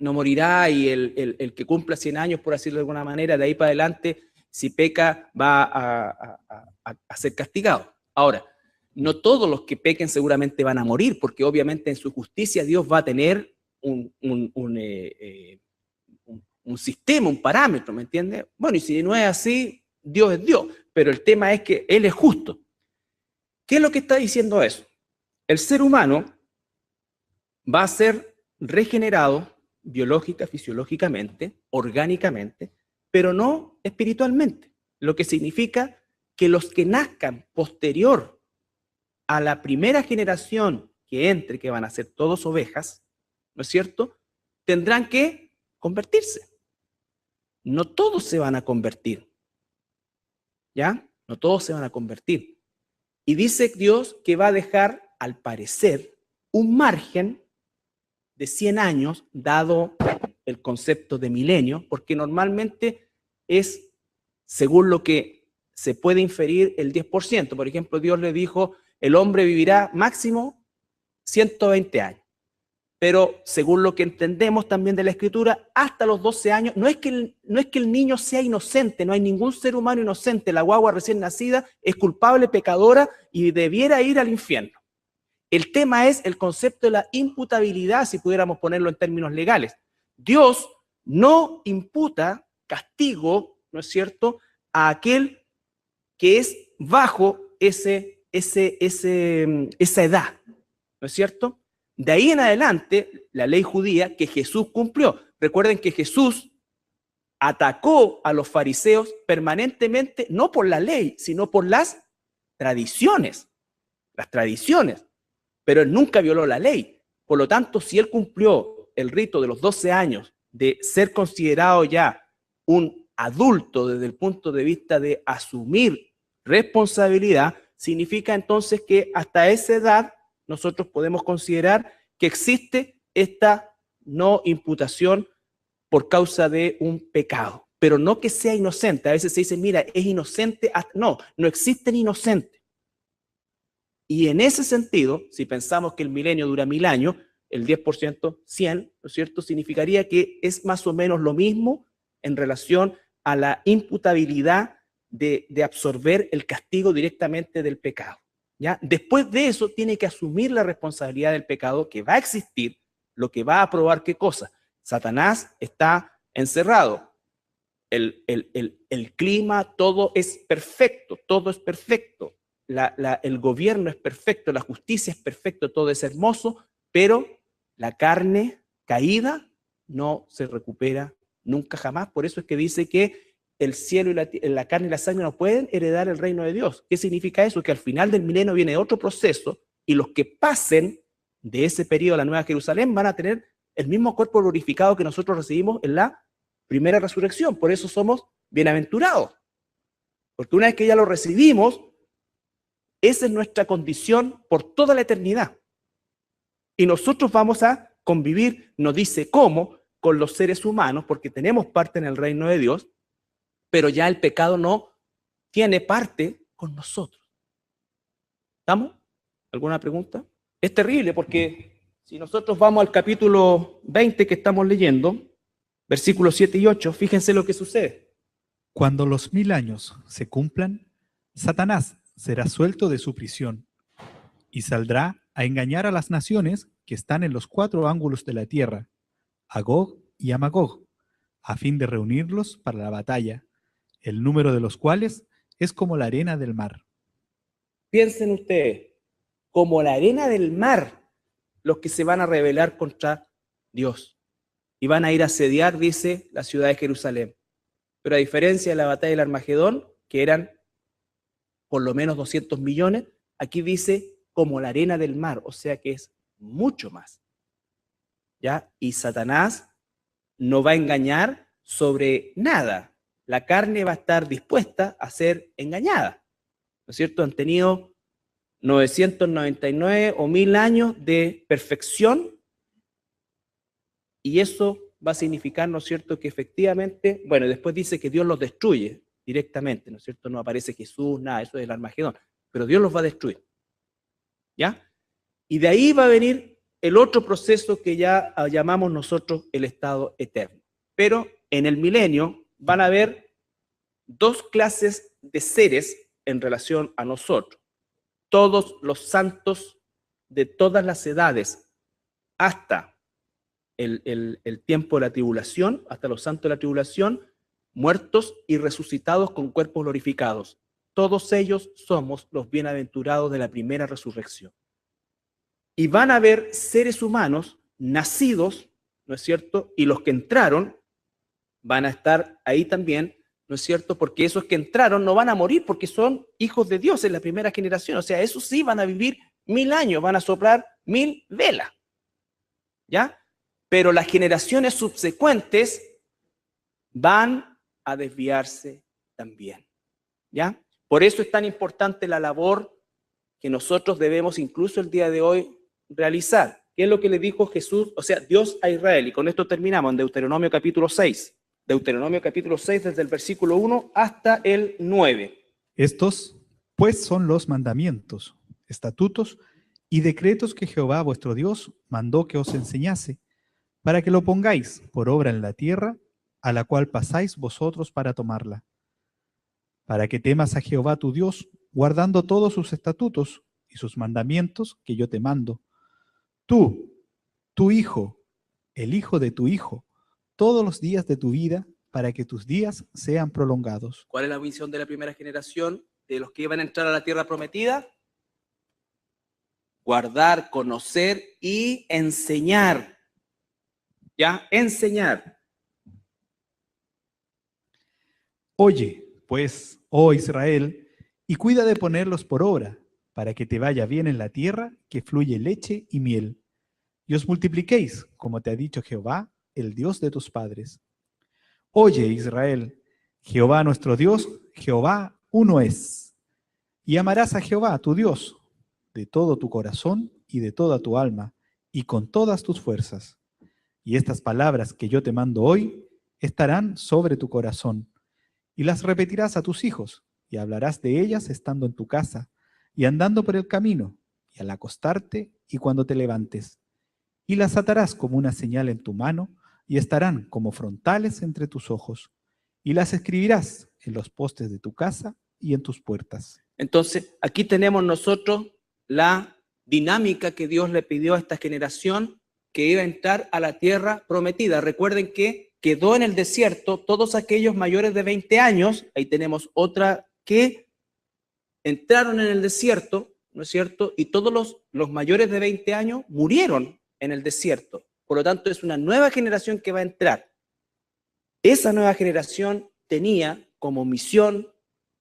no morirá, y el que cumpla 100 años, por decirlo de alguna manera, de ahí para adelante, si peca, va a ser castigado? Ahora, no todos los que pequen seguramente van a morir, porque obviamente en su justicia Dios va a tener un sistema, un parámetro, ¿me entiendes? Bueno, y si no es así, Dios es Dios, pero el tema es que Él es justo. ¿Qué es lo que está diciendo eso? El ser humano va a ser regenerado biológica, fisiológicamente, orgánicamente, pero no espiritualmente, lo que significa que los que nazcan posterior a la primera generación que entre, que van a ser todos ovejas, ¿no es cierto?, tendrán que convertirse. No todos se van a convertir, ¿ya? No todos se van a convertir. Y dice Dios que va a dejar, al parecer, un margen de 100 años, dado el concepto de milenio, porque normalmente es, según lo que se puede inferir, el 10%. Por ejemplo, Dios le dijo, el hombre vivirá máximo 120 años. Pero según lo que entendemos también de la Escritura, hasta los 12 años, no es que el niño sea inocente, no hay ningún ser humano inocente. La guagua recién nacida es culpable, pecadora, y debiera ir al infierno. El tema es el concepto de la imputabilidad, si pudiéramos ponerlo en términos legales. Dios no imputa castigo, ¿no es cierto?, a aquel que es bajo esa edad, ¿no es cierto? De ahí en adelante, la ley judía que Jesús cumplió. Recuerden que Jesús atacó a los fariseos permanentemente, no por la ley, sino por las tradiciones. Las tradiciones. Pero él nunca violó la ley. Por lo tanto, si él cumplió el rito de los 12 años de ser considerado ya un adulto desde el punto de vista de asumir responsabilidad, significa entonces que hasta esa edad nosotros podemos considerar que existe esta no imputación por causa de un pecado, pero no que sea inocente. A veces se dice, mira, es inocente. No existen inocentes. Y en ese sentido, si pensamos que el milenio dura 1000 años, el 10%, 100, ¿no es cierto?, significaría que es más o menos lo mismo en relación a la imputabilidad de absorber el castigo directamente del pecado. ¿Ya? Después de eso, tiene que asumir la responsabilidad del pecado que va a existir, lo que va a probar qué cosa. Satanás está encerrado. El clima, todo es perfecto, todo es perfecto. El gobierno es perfecto, la justicia es perfecto, todo es hermoso, pero la carne caída no se recupera nunca jamás. Por eso es que dice que el cielo y la carne y la sangre no pueden heredar el reino de Dios. ¿Qué significa eso? Que al final del milenio viene otro proceso y los que pasen de ese periodo a la Nueva Jerusalén van a tener el mismo cuerpo glorificado que nosotros recibimos en la primera resurrección. Por eso somos bienaventurados. Porque una vez que ya lo recibimos, esa es nuestra condición por toda la eternidad. Y nosotros vamos a convivir, no dice cómo, con los seres humanos, porque tenemos parte en el reino de Dios, pero ya el pecado no tiene parte con nosotros. ¿Estamos? ¿Alguna pregunta? Es terrible porque si nosotros vamos al capítulo 20 que estamos leyendo, versículos 7 y 8, fíjense lo que sucede. Cuando los 1000 años se cumplan, Satanás será suelto de su prisión y saldrá a engañar a las naciones que están en los 4 ángulos de la tierra, a Gog y a Magog, a fin de reunirlos para la batalla, el número de los cuales es como la arena del mar. Piensen ustedes, como la arena del mar, los que se van a rebelar contra Dios y van a ir a asediar, dice, la ciudad de Jerusalén. Pero a diferencia de la batalla del Armagedón, que eran por lo menos 200 millones, aquí dice como la arena del mar, o sea que es mucho más. ¿Ya? Y Satanás no va a engañar sobre nada. La carne va a estar dispuesta a ser engañada. ¿No es cierto? Han tenido 999 o 1000 años de perfección y eso va a significar, ¿no es cierto?, que efectivamente, bueno, después dice que Dios los destruye directamente, ¿no es cierto? No aparece Jesús, nada, eso es el Armagedón, pero Dios los va a destruir. ¿Ya? Y de ahí va a venir el otro proceso que ya llamamos nosotros el estado eterno. Pero en el milenio van a haber 2 clases de seres en relación a nosotros. Todos los santos de todas las edades, hasta el tiempo de la tribulación, hasta los santos de la tribulación, muertos y resucitados con cuerpos glorificados. Todos ellos somos los bienaventurados de la primera resurrección. Y van a haber seres humanos nacidos, ¿no es cierto? Y los que entraron van a estar ahí también, ¿no es cierto? Porque esos que entraron no van a morir porque son hijos de Dios en la primera generación. O sea, esos sí van a vivir 1000 años, van a soplar 1000 velas. ¿Ya? Pero las generaciones subsecuentes van a desviarse también. ¿Ya? Por eso es tan importante la labor que nosotros debemos incluso el día de hoy realizar. ¿Qué es lo que le dijo Jesús? O sea, Dios a Israel. Y con esto terminamos en Deuteronomio capítulo 6. Deuteronomio capítulo 6 desde el versículo 1 hasta el 9. Estos, pues, son los mandamientos, estatutos y decretos que Jehová vuestro Dios mandó que os enseñase, para que lo pongáis por obra en la tierra, a la cual pasáis vosotros para tomarla, para que temas a Jehová tu Dios, guardando todos sus estatutos y sus mandamientos que yo te mando. Tú, tu hijo, el hijo de tu hijo, todos los días de tu vida, para que tus días sean prolongados. ¿Cuál es la misión de la primera generación de los que iban a entrar a la tierra prometida? Guardar, conocer y enseñar. ¿Ya? Enseñar. Oye, pues, oh Israel, y cuida de ponerlos por obra, para que te vaya bien en la tierra que fluye leche y miel, y os multipliquéis, como te ha dicho Jehová, el Dios de tus padres. Oye, Israel, Jehová nuestro Dios, Jehová uno es. Y amarás a Jehová, tu Dios, de todo tu corazón y de toda tu alma, y con todas tus fuerzas. Y estas palabras que yo te mando hoy estarán sobre tu corazón, y las repetirás a tus hijos, y hablarás de ellas estando en tu casa, y andando por el camino, y al acostarte y cuando te levantes. Y las atarás como una señal en tu mano, y estarán como frontales entre tus ojos. Y las escribirás en los postes de tu casa y en tus puertas. Entonces, aquí tenemos nosotros la dinámica que Dios le pidió a esta generación que iba a entrar a la tierra prometida. Recuerden que quedó en el desierto todos aquellos mayores de 20 años, ahí tenemos otra que entraron en el desierto, ¿no es cierto? Y todos los mayores de 20 años murieron en el desierto. Por lo tanto, es una nueva generación que va a entrar. Esa nueva generación tenía como misión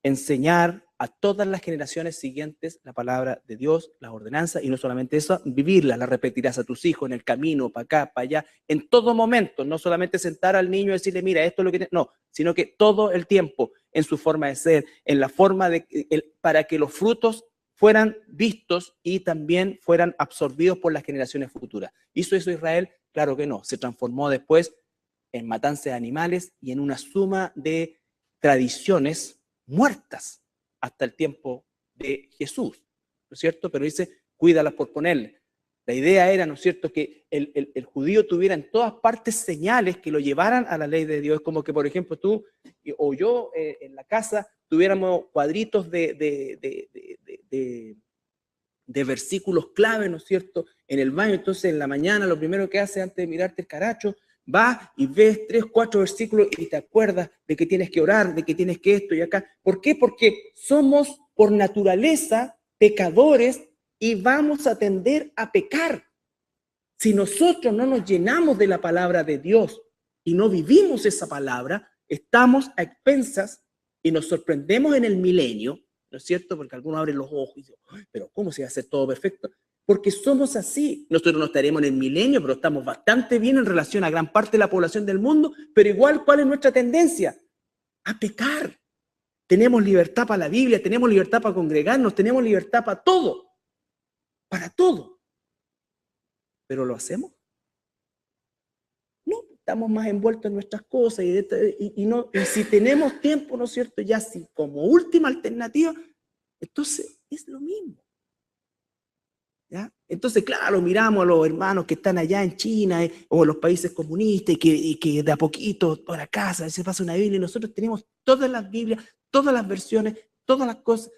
enseñar a todas las generaciones siguientes la palabra de Dios, las ordenanzas, y no solamente eso, vivirlas, las repetirás a tus hijos en el camino, para acá, para allá, en todo momento, no solamente sentar al niño y decirle, mira, esto es lo que... No, sino que todo el tiempo, en su forma de ser, en la forma de... para que los frutos fueran vistos y también fueran absorbidos por las generaciones futuras. ¿Hizo eso Israel? Claro que no, se transformó después en matanza de animales y en una suma de tradiciones muertas hasta el tiempo de Jesús, ¿no es cierto? Pero dice, cuídalas por ponerle. La idea era, ¿no es cierto?, que el judío tuviera en todas partes señales que lo llevaran a la ley de Dios. Es como que, por ejemplo, tú o yo en la casa tuviéramos cuadritos de versículos clave, ¿no es cierto?, en el baño. Entonces, en la mañana, lo primero que hace antes de mirarte el caracho, vas y ves 3, 4 versículos y te acuerdas de que tienes que orar, de que tienes que esto y acá. ¿Por qué? Porque somos por naturaleza pecadores y vamos a tender a pecar. Si nosotros no nos llenamos de la palabra de Dios y no vivimos esa palabra, estamos a expensas y nos sorprendemos en el milenio, ¿no es cierto? Porque algunos abren los ojos y dicen, pero ¿cómo se va a hacer todo perfecto? Porque somos así. Nosotros no estaremos en el milenio, pero estamos bastante bien en relación a gran parte de la población del mundo, pero igual, ¿cuál es nuestra tendencia? A pecar. Tenemos libertad para la Biblia, tenemos libertad para congregarnos, tenemos libertad para todo. Para todo. ¿Pero lo hacemos? No, estamos más envueltos en nuestras cosas y si tenemos tiempo, ¿no es cierto? Ya si como última alternativa, entonces es lo mismo. ¿Ya? Entonces, claro, miramos a los hermanos que están allá en China o en los países comunistas y que de a poquito por acá se pasa una Biblia y nosotros tenemos todas las Biblias, todas las versiones, todas las cosas,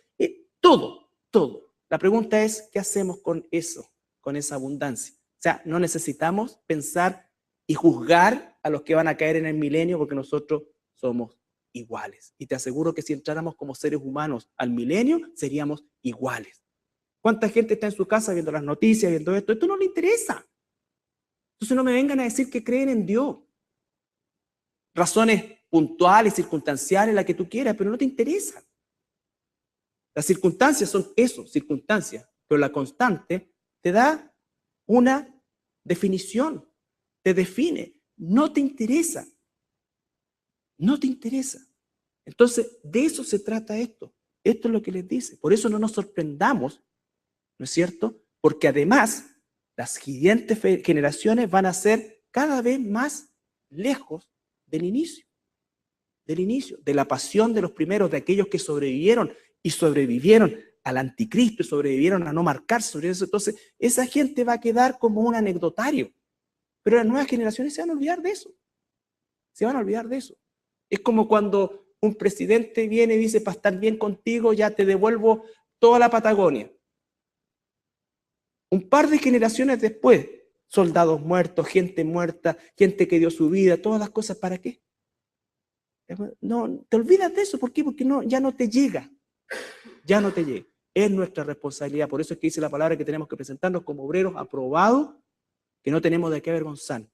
todo, todo. La pregunta es, ¿qué hacemos con eso, con esa abundancia? O sea, no necesitamos pensar y juzgar a los que van a caer en el milenio porque nosotros somos iguales. Y te aseguro que si entráramos como seres humanos al milenio, seríamos iguales. ¿Cuánta gente está en su casa viendo las noticias, viendo esto? Esto no le interesa. Entonces no me vengan a decir que creen en Dios. Razones puntuales, circunstanciales, la que tú quieras, pero no te interesan. Las circunstancias son eso, circunstancias, pero la constante te da una definición, te define, no te interesa. No te interesa. Entonces, de eso se trata esto. Esto es lo que les dice. Por eso no nos sorprendamos, ¿no es cierto? Porque además las siguientes generaciones van a ser cada vez más lejos del inicio, de la pasión de los primeros, de aquellos que sobrevivieron al anticristo y sobrevivieron a no marcarse sobre eso. Entonces, esa gente va a quedar como un anecdotario, pero las nuevas generaciones se van a olvidar de eso. Se van a olvidar de eso. Es como cuando un presidente viene y dice, para estar bien contigo, ya te devuelvo toda la Patagonia. Un par de generaciones después, soldados muertos, gente muerta, gente que dio su vida, todas las cosas, ¿para qué? No, te olvidas de eso. ¿Por qué? Porque no, ya no te llega. Ya no te llega. Es nuestra responsabilidad. Por eso es que dice la palabra que tenemos que presentarnos como obreros aprobados, que no tenemos de qué avergonzar.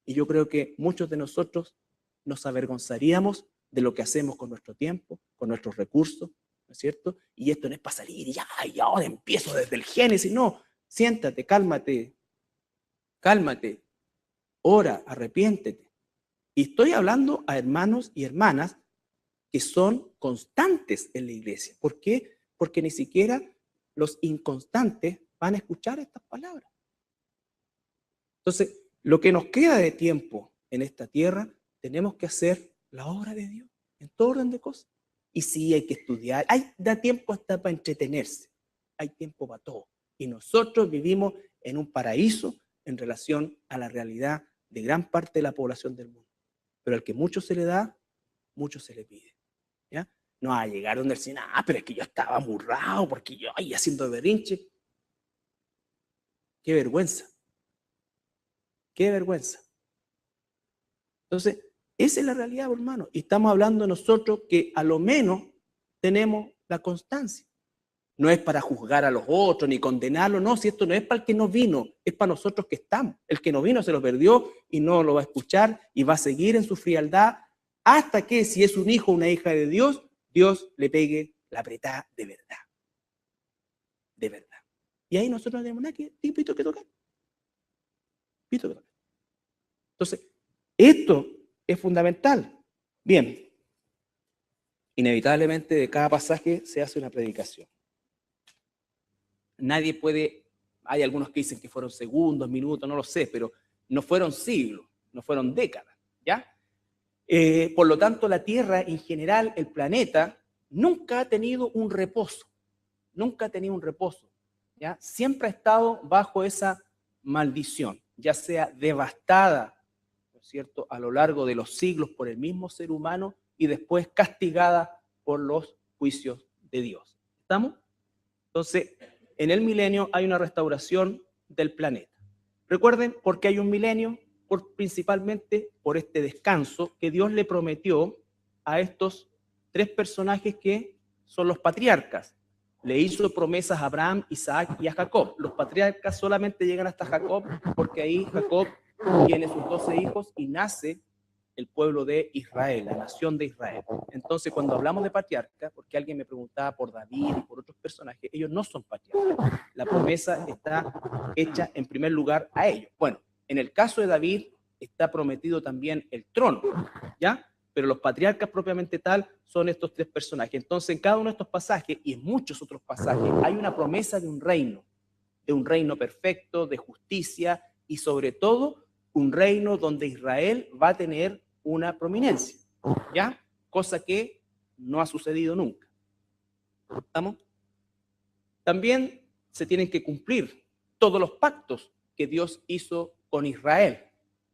Y yo creo que muchos de nosotros nos avergonzaríamos de lo que hacemos con nuestro tiempo, con nuestros recursos, ¿no es cierto? Y esto no es para salir y ya, y ahora empiezo desde el Génesis. No, siéntate, cálmate, ora, arrepiéntete. Y estoy hablando a hermanos y hermanas que son constantes en la iglesia. ¿Por qué? Porque ni siquiera los inconstantes van a escuchar estas palabras. Entonces, lo que nos queda de tiempo en esta tierra, tenemos que hacer la obra de Dios en todo orden de cosas. Y sí, hay que estudiar, da tiempo hasta para entretenerse. hay tiempo para todo. Y nosotros vivimos en un paraíso en relación a la realidad de gran parte de la población del mundo. Pero al que mucho se le da, mucho se le pide. ¿Ya? No va a llegar donde el Señor, pero es que yo estaba amurrado porque yo ahí haciendo berrinche. Qué vergüenza. Qué vergüenza. Entonces, esa es la realidad, hermano. Y estamos hablando nosotros que a lo menos tenemos la constancia. No es para juzgar a los otros ni condenarlos, no, si esto no es para el que no vino, es para nosotros que estamos. El que no vino se lo perdió y no lo va a escuchar y va a seguir en su frialdad hasta que, si es un hijo o una hija de Dios, Dios le pegue la apretada de verdad. De verdad. Y ahí nosotros no tenemos nada que tocar. Pito que tocar. Entonces, esto es fundamental. Bien, inevitablemente de cada pasaje se hace una predicación. Nadie puede, hay algunos que dicen que fueron segundos, minutos, no lo sé, pero no fueron siglos, no fueron décadas, ¿ya? Por lo tanto, la Tierra en general, el planeta, nunca ha tenido un reposo, nunca ha tenido un reposo, ¿ya? Siempre ha estado bajo esa maldición, ya sea devastada, ¿no es cierto?, a lo largo de los siglos por el mismo ser humano y después castigada por los juicios de Dios. ¿Estamos? Entonces, en el milenio hay una restauración del planeta. Recuerden, ¿por qué hay un milenio? Principalmente por este descanso que Dios le prometió a estos tres personajes que son los patriarcas. Le hizo promesas a Abraham, Isaac y a Jacob. Los patriarcas solamente llegan hasta Jacob porque ahí Jacob tiene sus 12 hijos y nace el pueblo de Israel, la nación de Israel. Entonces, cuando hablamos de patriarca, porque alguien me preguntaba por David y por otros personajes, ellos no son patriarcas. La promesa está hecha en primer lugar a ellos. Bueno, en el caso de David está prometido también el trono, ¿ya? Pero los patriarcas propiamente tal son estos tres personajes. Entonces, en cada uno de estos pasajes y en muchos otros pasajes hay una promesa de un reino perfecto, de justicia y sobre todo un reino donde Israel va a tener una prominencia, ¿ya? Cosa que no ha sucedido nunca. ¿Estamos? También se tienen que cumplir todos los pactos que Dios hizo con Israel,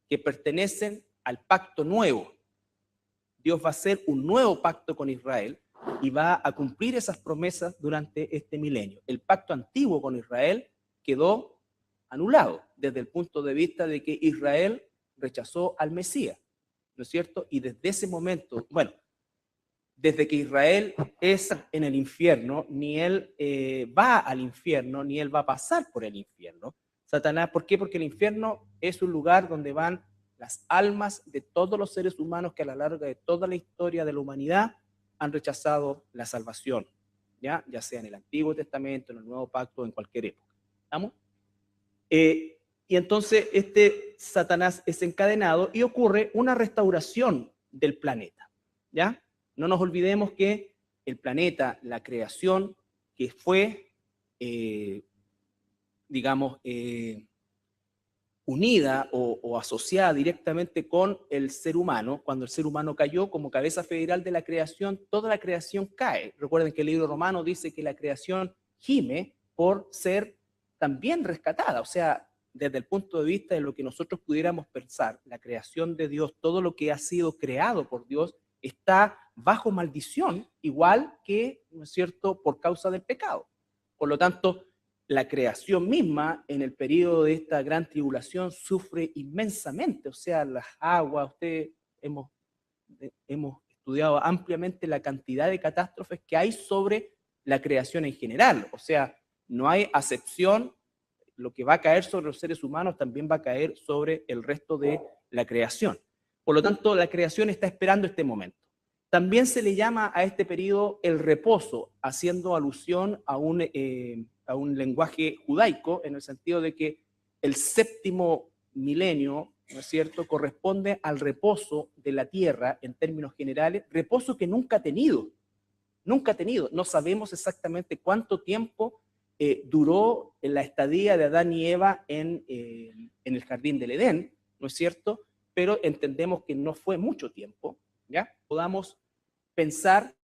que pertenecen al pacto nuevo. Dios va a hacer un nuevo pacto con Israel y va a cumplir esas promesas durante este milenio. El pacto antiguo con Israel quedó anulado desde el punto de vista de que Israel rechazó al Mesías, ¿no es cierto? Y desde ese momento, bueno, desde que Israel es en el infierno, ni él va al infierno, ni él va a pasar por el infierno. Satanás, ¿por qué? Porque el infierno es un lugar donde van las almas de todos los seres humanos que a lo largo de toda la historia de la humanidad han rechazado la salvación, ya sea en el Antiguo Testamento, en el Nuevo Pacto, en cualquier época. ¿Estamos? Y entonces este Satanás es encadenado y ocurre una restauración del planeta, ¿ya? No nos olvidemos que el planeta, la creación que fue, unida o asociada directamente con el ser humano, cuando el ser humano cayó como cabeza federal de la creación, toda la creación cae. Recuerden que el libro romano dice que la creación gime por ser también rescatada, o sea, desde el punto de vista de lo que nosotros pudiéramos pensar, la creación de Dios, todo lo que ha sido creado por Dios, está bajo maldición, igual que, ¿no es cierto?, por causa del pecado. Por lo tanto, la creación misma en el periodo de esta gran tribulación sufre inmensamente, o sea, las aguas, hemos estudiado ampliamente la cantidad de catástrofes que hay sobre la creación en general, o sea, no hay acepción, lo que va a caer sobre los seres humanos también va a caer sobre el resto de la creación. Por lo tanto, la creación está esperando este momento. También se le llama a este periodo el reposo, haciendo alusión a un lenguaje judaico, en el sentido de que el séptimo milenio, ¿no es cierto?, corresponde al reposo de la tierra en términos generales, reposo que nunca ha tenido. No sabemos exactamente cuánto tiempo duró la estadía de Adán y Eva en el jardín del Edén, ¿no es cierto?, pero entendemos que no fue mucho tiempo, ¿ya? Podamos pensar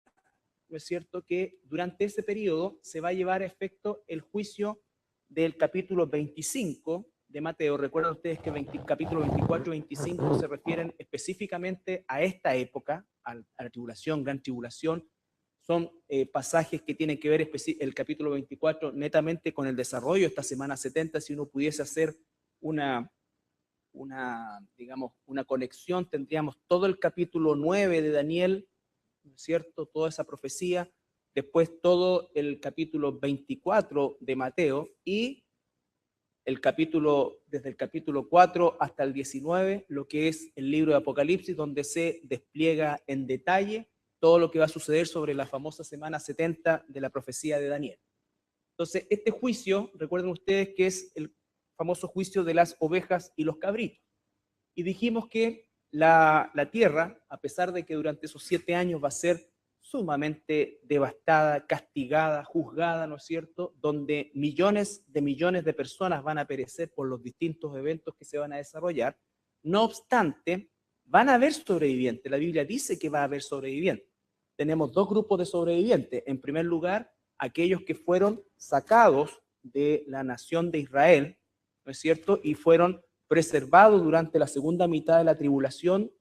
¿no es cierto?, que durante ese periodo se va a llevar a efecto el juicio del capítulo 25 de Mateo. Recuerdan ustedes que capítulo 24 y 25 se refieren específicamente a esta época, a la tribulación, gran tribulación. Son pasajes que tienen que ver el capítulo 24 netamente con el desarrollo de esta semana 70. Si uno pudiese hacer digamos, una conexión, tendríamos todo el capítulo 9 de Daniel, ¿no es cierto?, toda esa profecía, después todo el capítulo 24 de Mateo y desde el capítulo 4 hasta el 19, lo que es el libro de Apocalipsis, donde se despliega en detalle todo lo que va a suceder sobre la famosa semana 70 de la profecía de Daniel. Entonces, este juicio, recuerden ustedes que es el famoso juicio de las ovejas y los cabritos. Y dijimos que la tierra, a pesar de que durante esos 7 años va a ser sumamente devastada, castigada, juzgada, ¿no es cierto?, donde millones de personas van a perecer por los distintos eventos que se van a desarrollar. No obstante, van a haber sobrevivientes. La Biblia dice que va a haber sobrevivientes. Tenemos 2 grupos de sobrevivientes. En primer lugar, aquellos que fueron sacados de la nación de Israel, ¿no es cierto?, y fueron preservados durante la segunda mitad de la tribulación,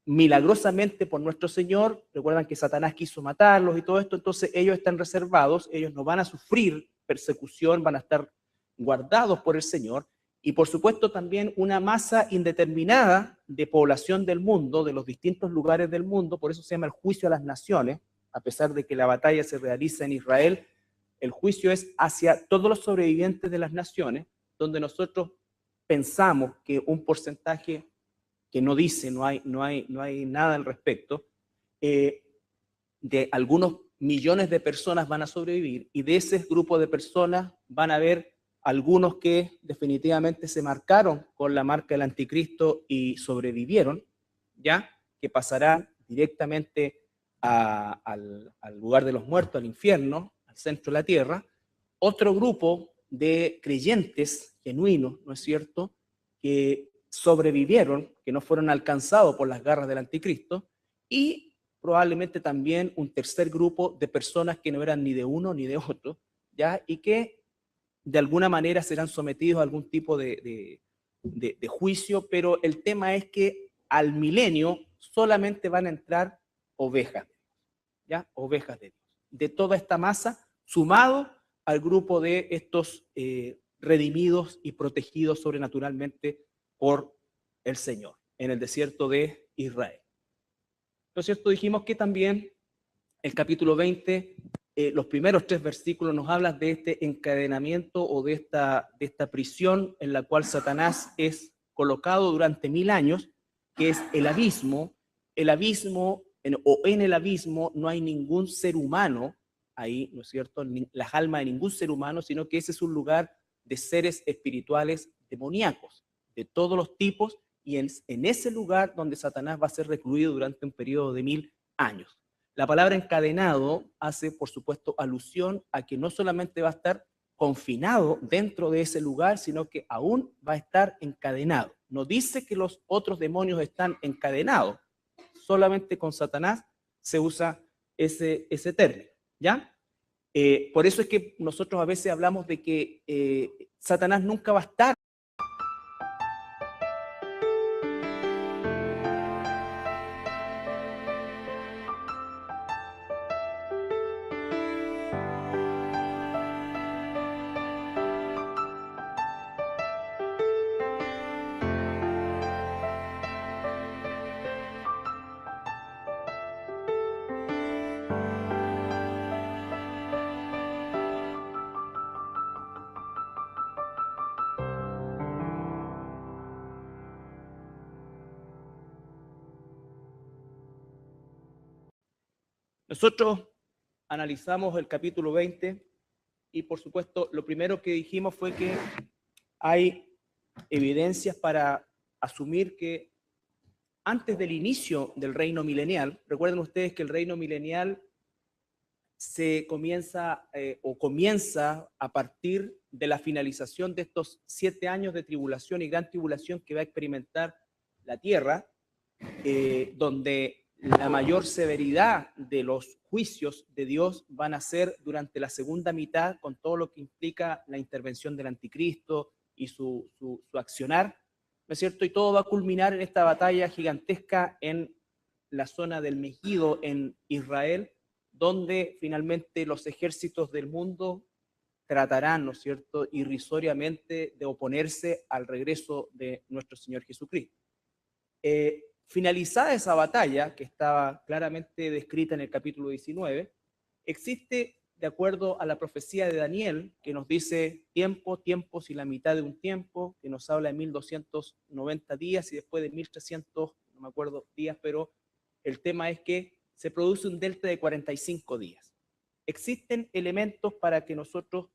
milagrosamente por nuestro Señor. Recuerdan que Satanás quiso matarlos y todo esto, entonces ellos están reservados, ellos no van a sufrir persecución, van a estar guardados por el Señor. Y por supuesto también una masa indeterminada de población del mundo, de los distintos lugares del mundo, por eso se llama el juicio a las naciones, a pesar de que la batalla se realiza en Israel, el juicio es hacia todos los sobrevivientes de las naciones, donde nosotros pensamos que un porcentaje que no dice, no hay nada al respecto, de algunos millones de personas van a sobrevivir, y de ese grupo de personas van a haber algunos que definitivamente se marcaron con la marca del anticristo y sobrevivieron, ya, que pasarán directamente al lugar de los muertos, al infierno, al centro de la tierra. Otro grupo de creyentes genuinos, ¿no es cierto?, que sobrevivieron, que no fueron alcanzados por las garras del anticristo, y probablemente también un tercer grupo de personas que no eran ni de uno ni de otro, ¿ya?, y que de alguna manera serán sometidos a algún tipo de juicio, pero el tema es que al milenio solamente van a entrar ovejas, ¿ya?, ovejas de Dios, de toda esta masa, sumado al grupo de estos redimidos y protegidos sobrenaturalmente por el Señor en el desierto de Israel. ¿No es cierto? Dijimos que también el capítulo 20, los primeros 3 versículos nos hablan de este encadenamiento o de esta prisión en la cual Satanás es colocado durante 1000 años, que es el abismo. El abismo, en el abismo no hay ningún ser humano ahí, ¿no es cierto?, las almas de ningún ser humano, sino que ese es un lugar de seres espirituales demoníacos, de todos los tipos, y en ese lugar donde Satanás va a ser recluido durante un periodo de 1000 años. La palabra encadenado hace, por supuesto, alusión a que no solamente va a estar confinado dentro de ese lugar, sino que aún va a estar encadenado. No dice que los otros demonios están encadenados, solamente con Satanás se usa ese término, ¿ya? Por eso es que nosotros a veces hablamos de que Satanás nunca va a estar. Nosotros analizamos el capítulo 20 y, por supuesto, lo primero que dijimos fue que hay evidencias para asumir que antes del inicio del reino milenial, recuerden ustedes que el reino milenial se comienza a partir de la finalización de estos 7 años de tribulación y gran tribulación que va a experimentar la tierra, donde la mayor severidad de los juicios de Dios van a ser durante la segunda mitad, con todo lo que implica la intervención del anticristo y su accionar, ¿no es cierto? Y todo va a culminar en esta batalla gigantesca en la zona del Megido en Israel, donde finalmente los ejércitos del mundo tratarán, ¿no es cierto?, irrisoriamente de oponerse al regreso de nuestro Señor Jesucristo. Finalizada esa batalla, que estaba claramente descrita en el capítulo 19, existe, de acuerdo a la profecía de Daniel, que nos dice tiempo, tiempos y la mitad de un tiempo, que nos habla de 1290 días y después de 1300, no me acuerdo días, pero el tema es que se produce un delta de 45 días. Existen elementos para que nosotros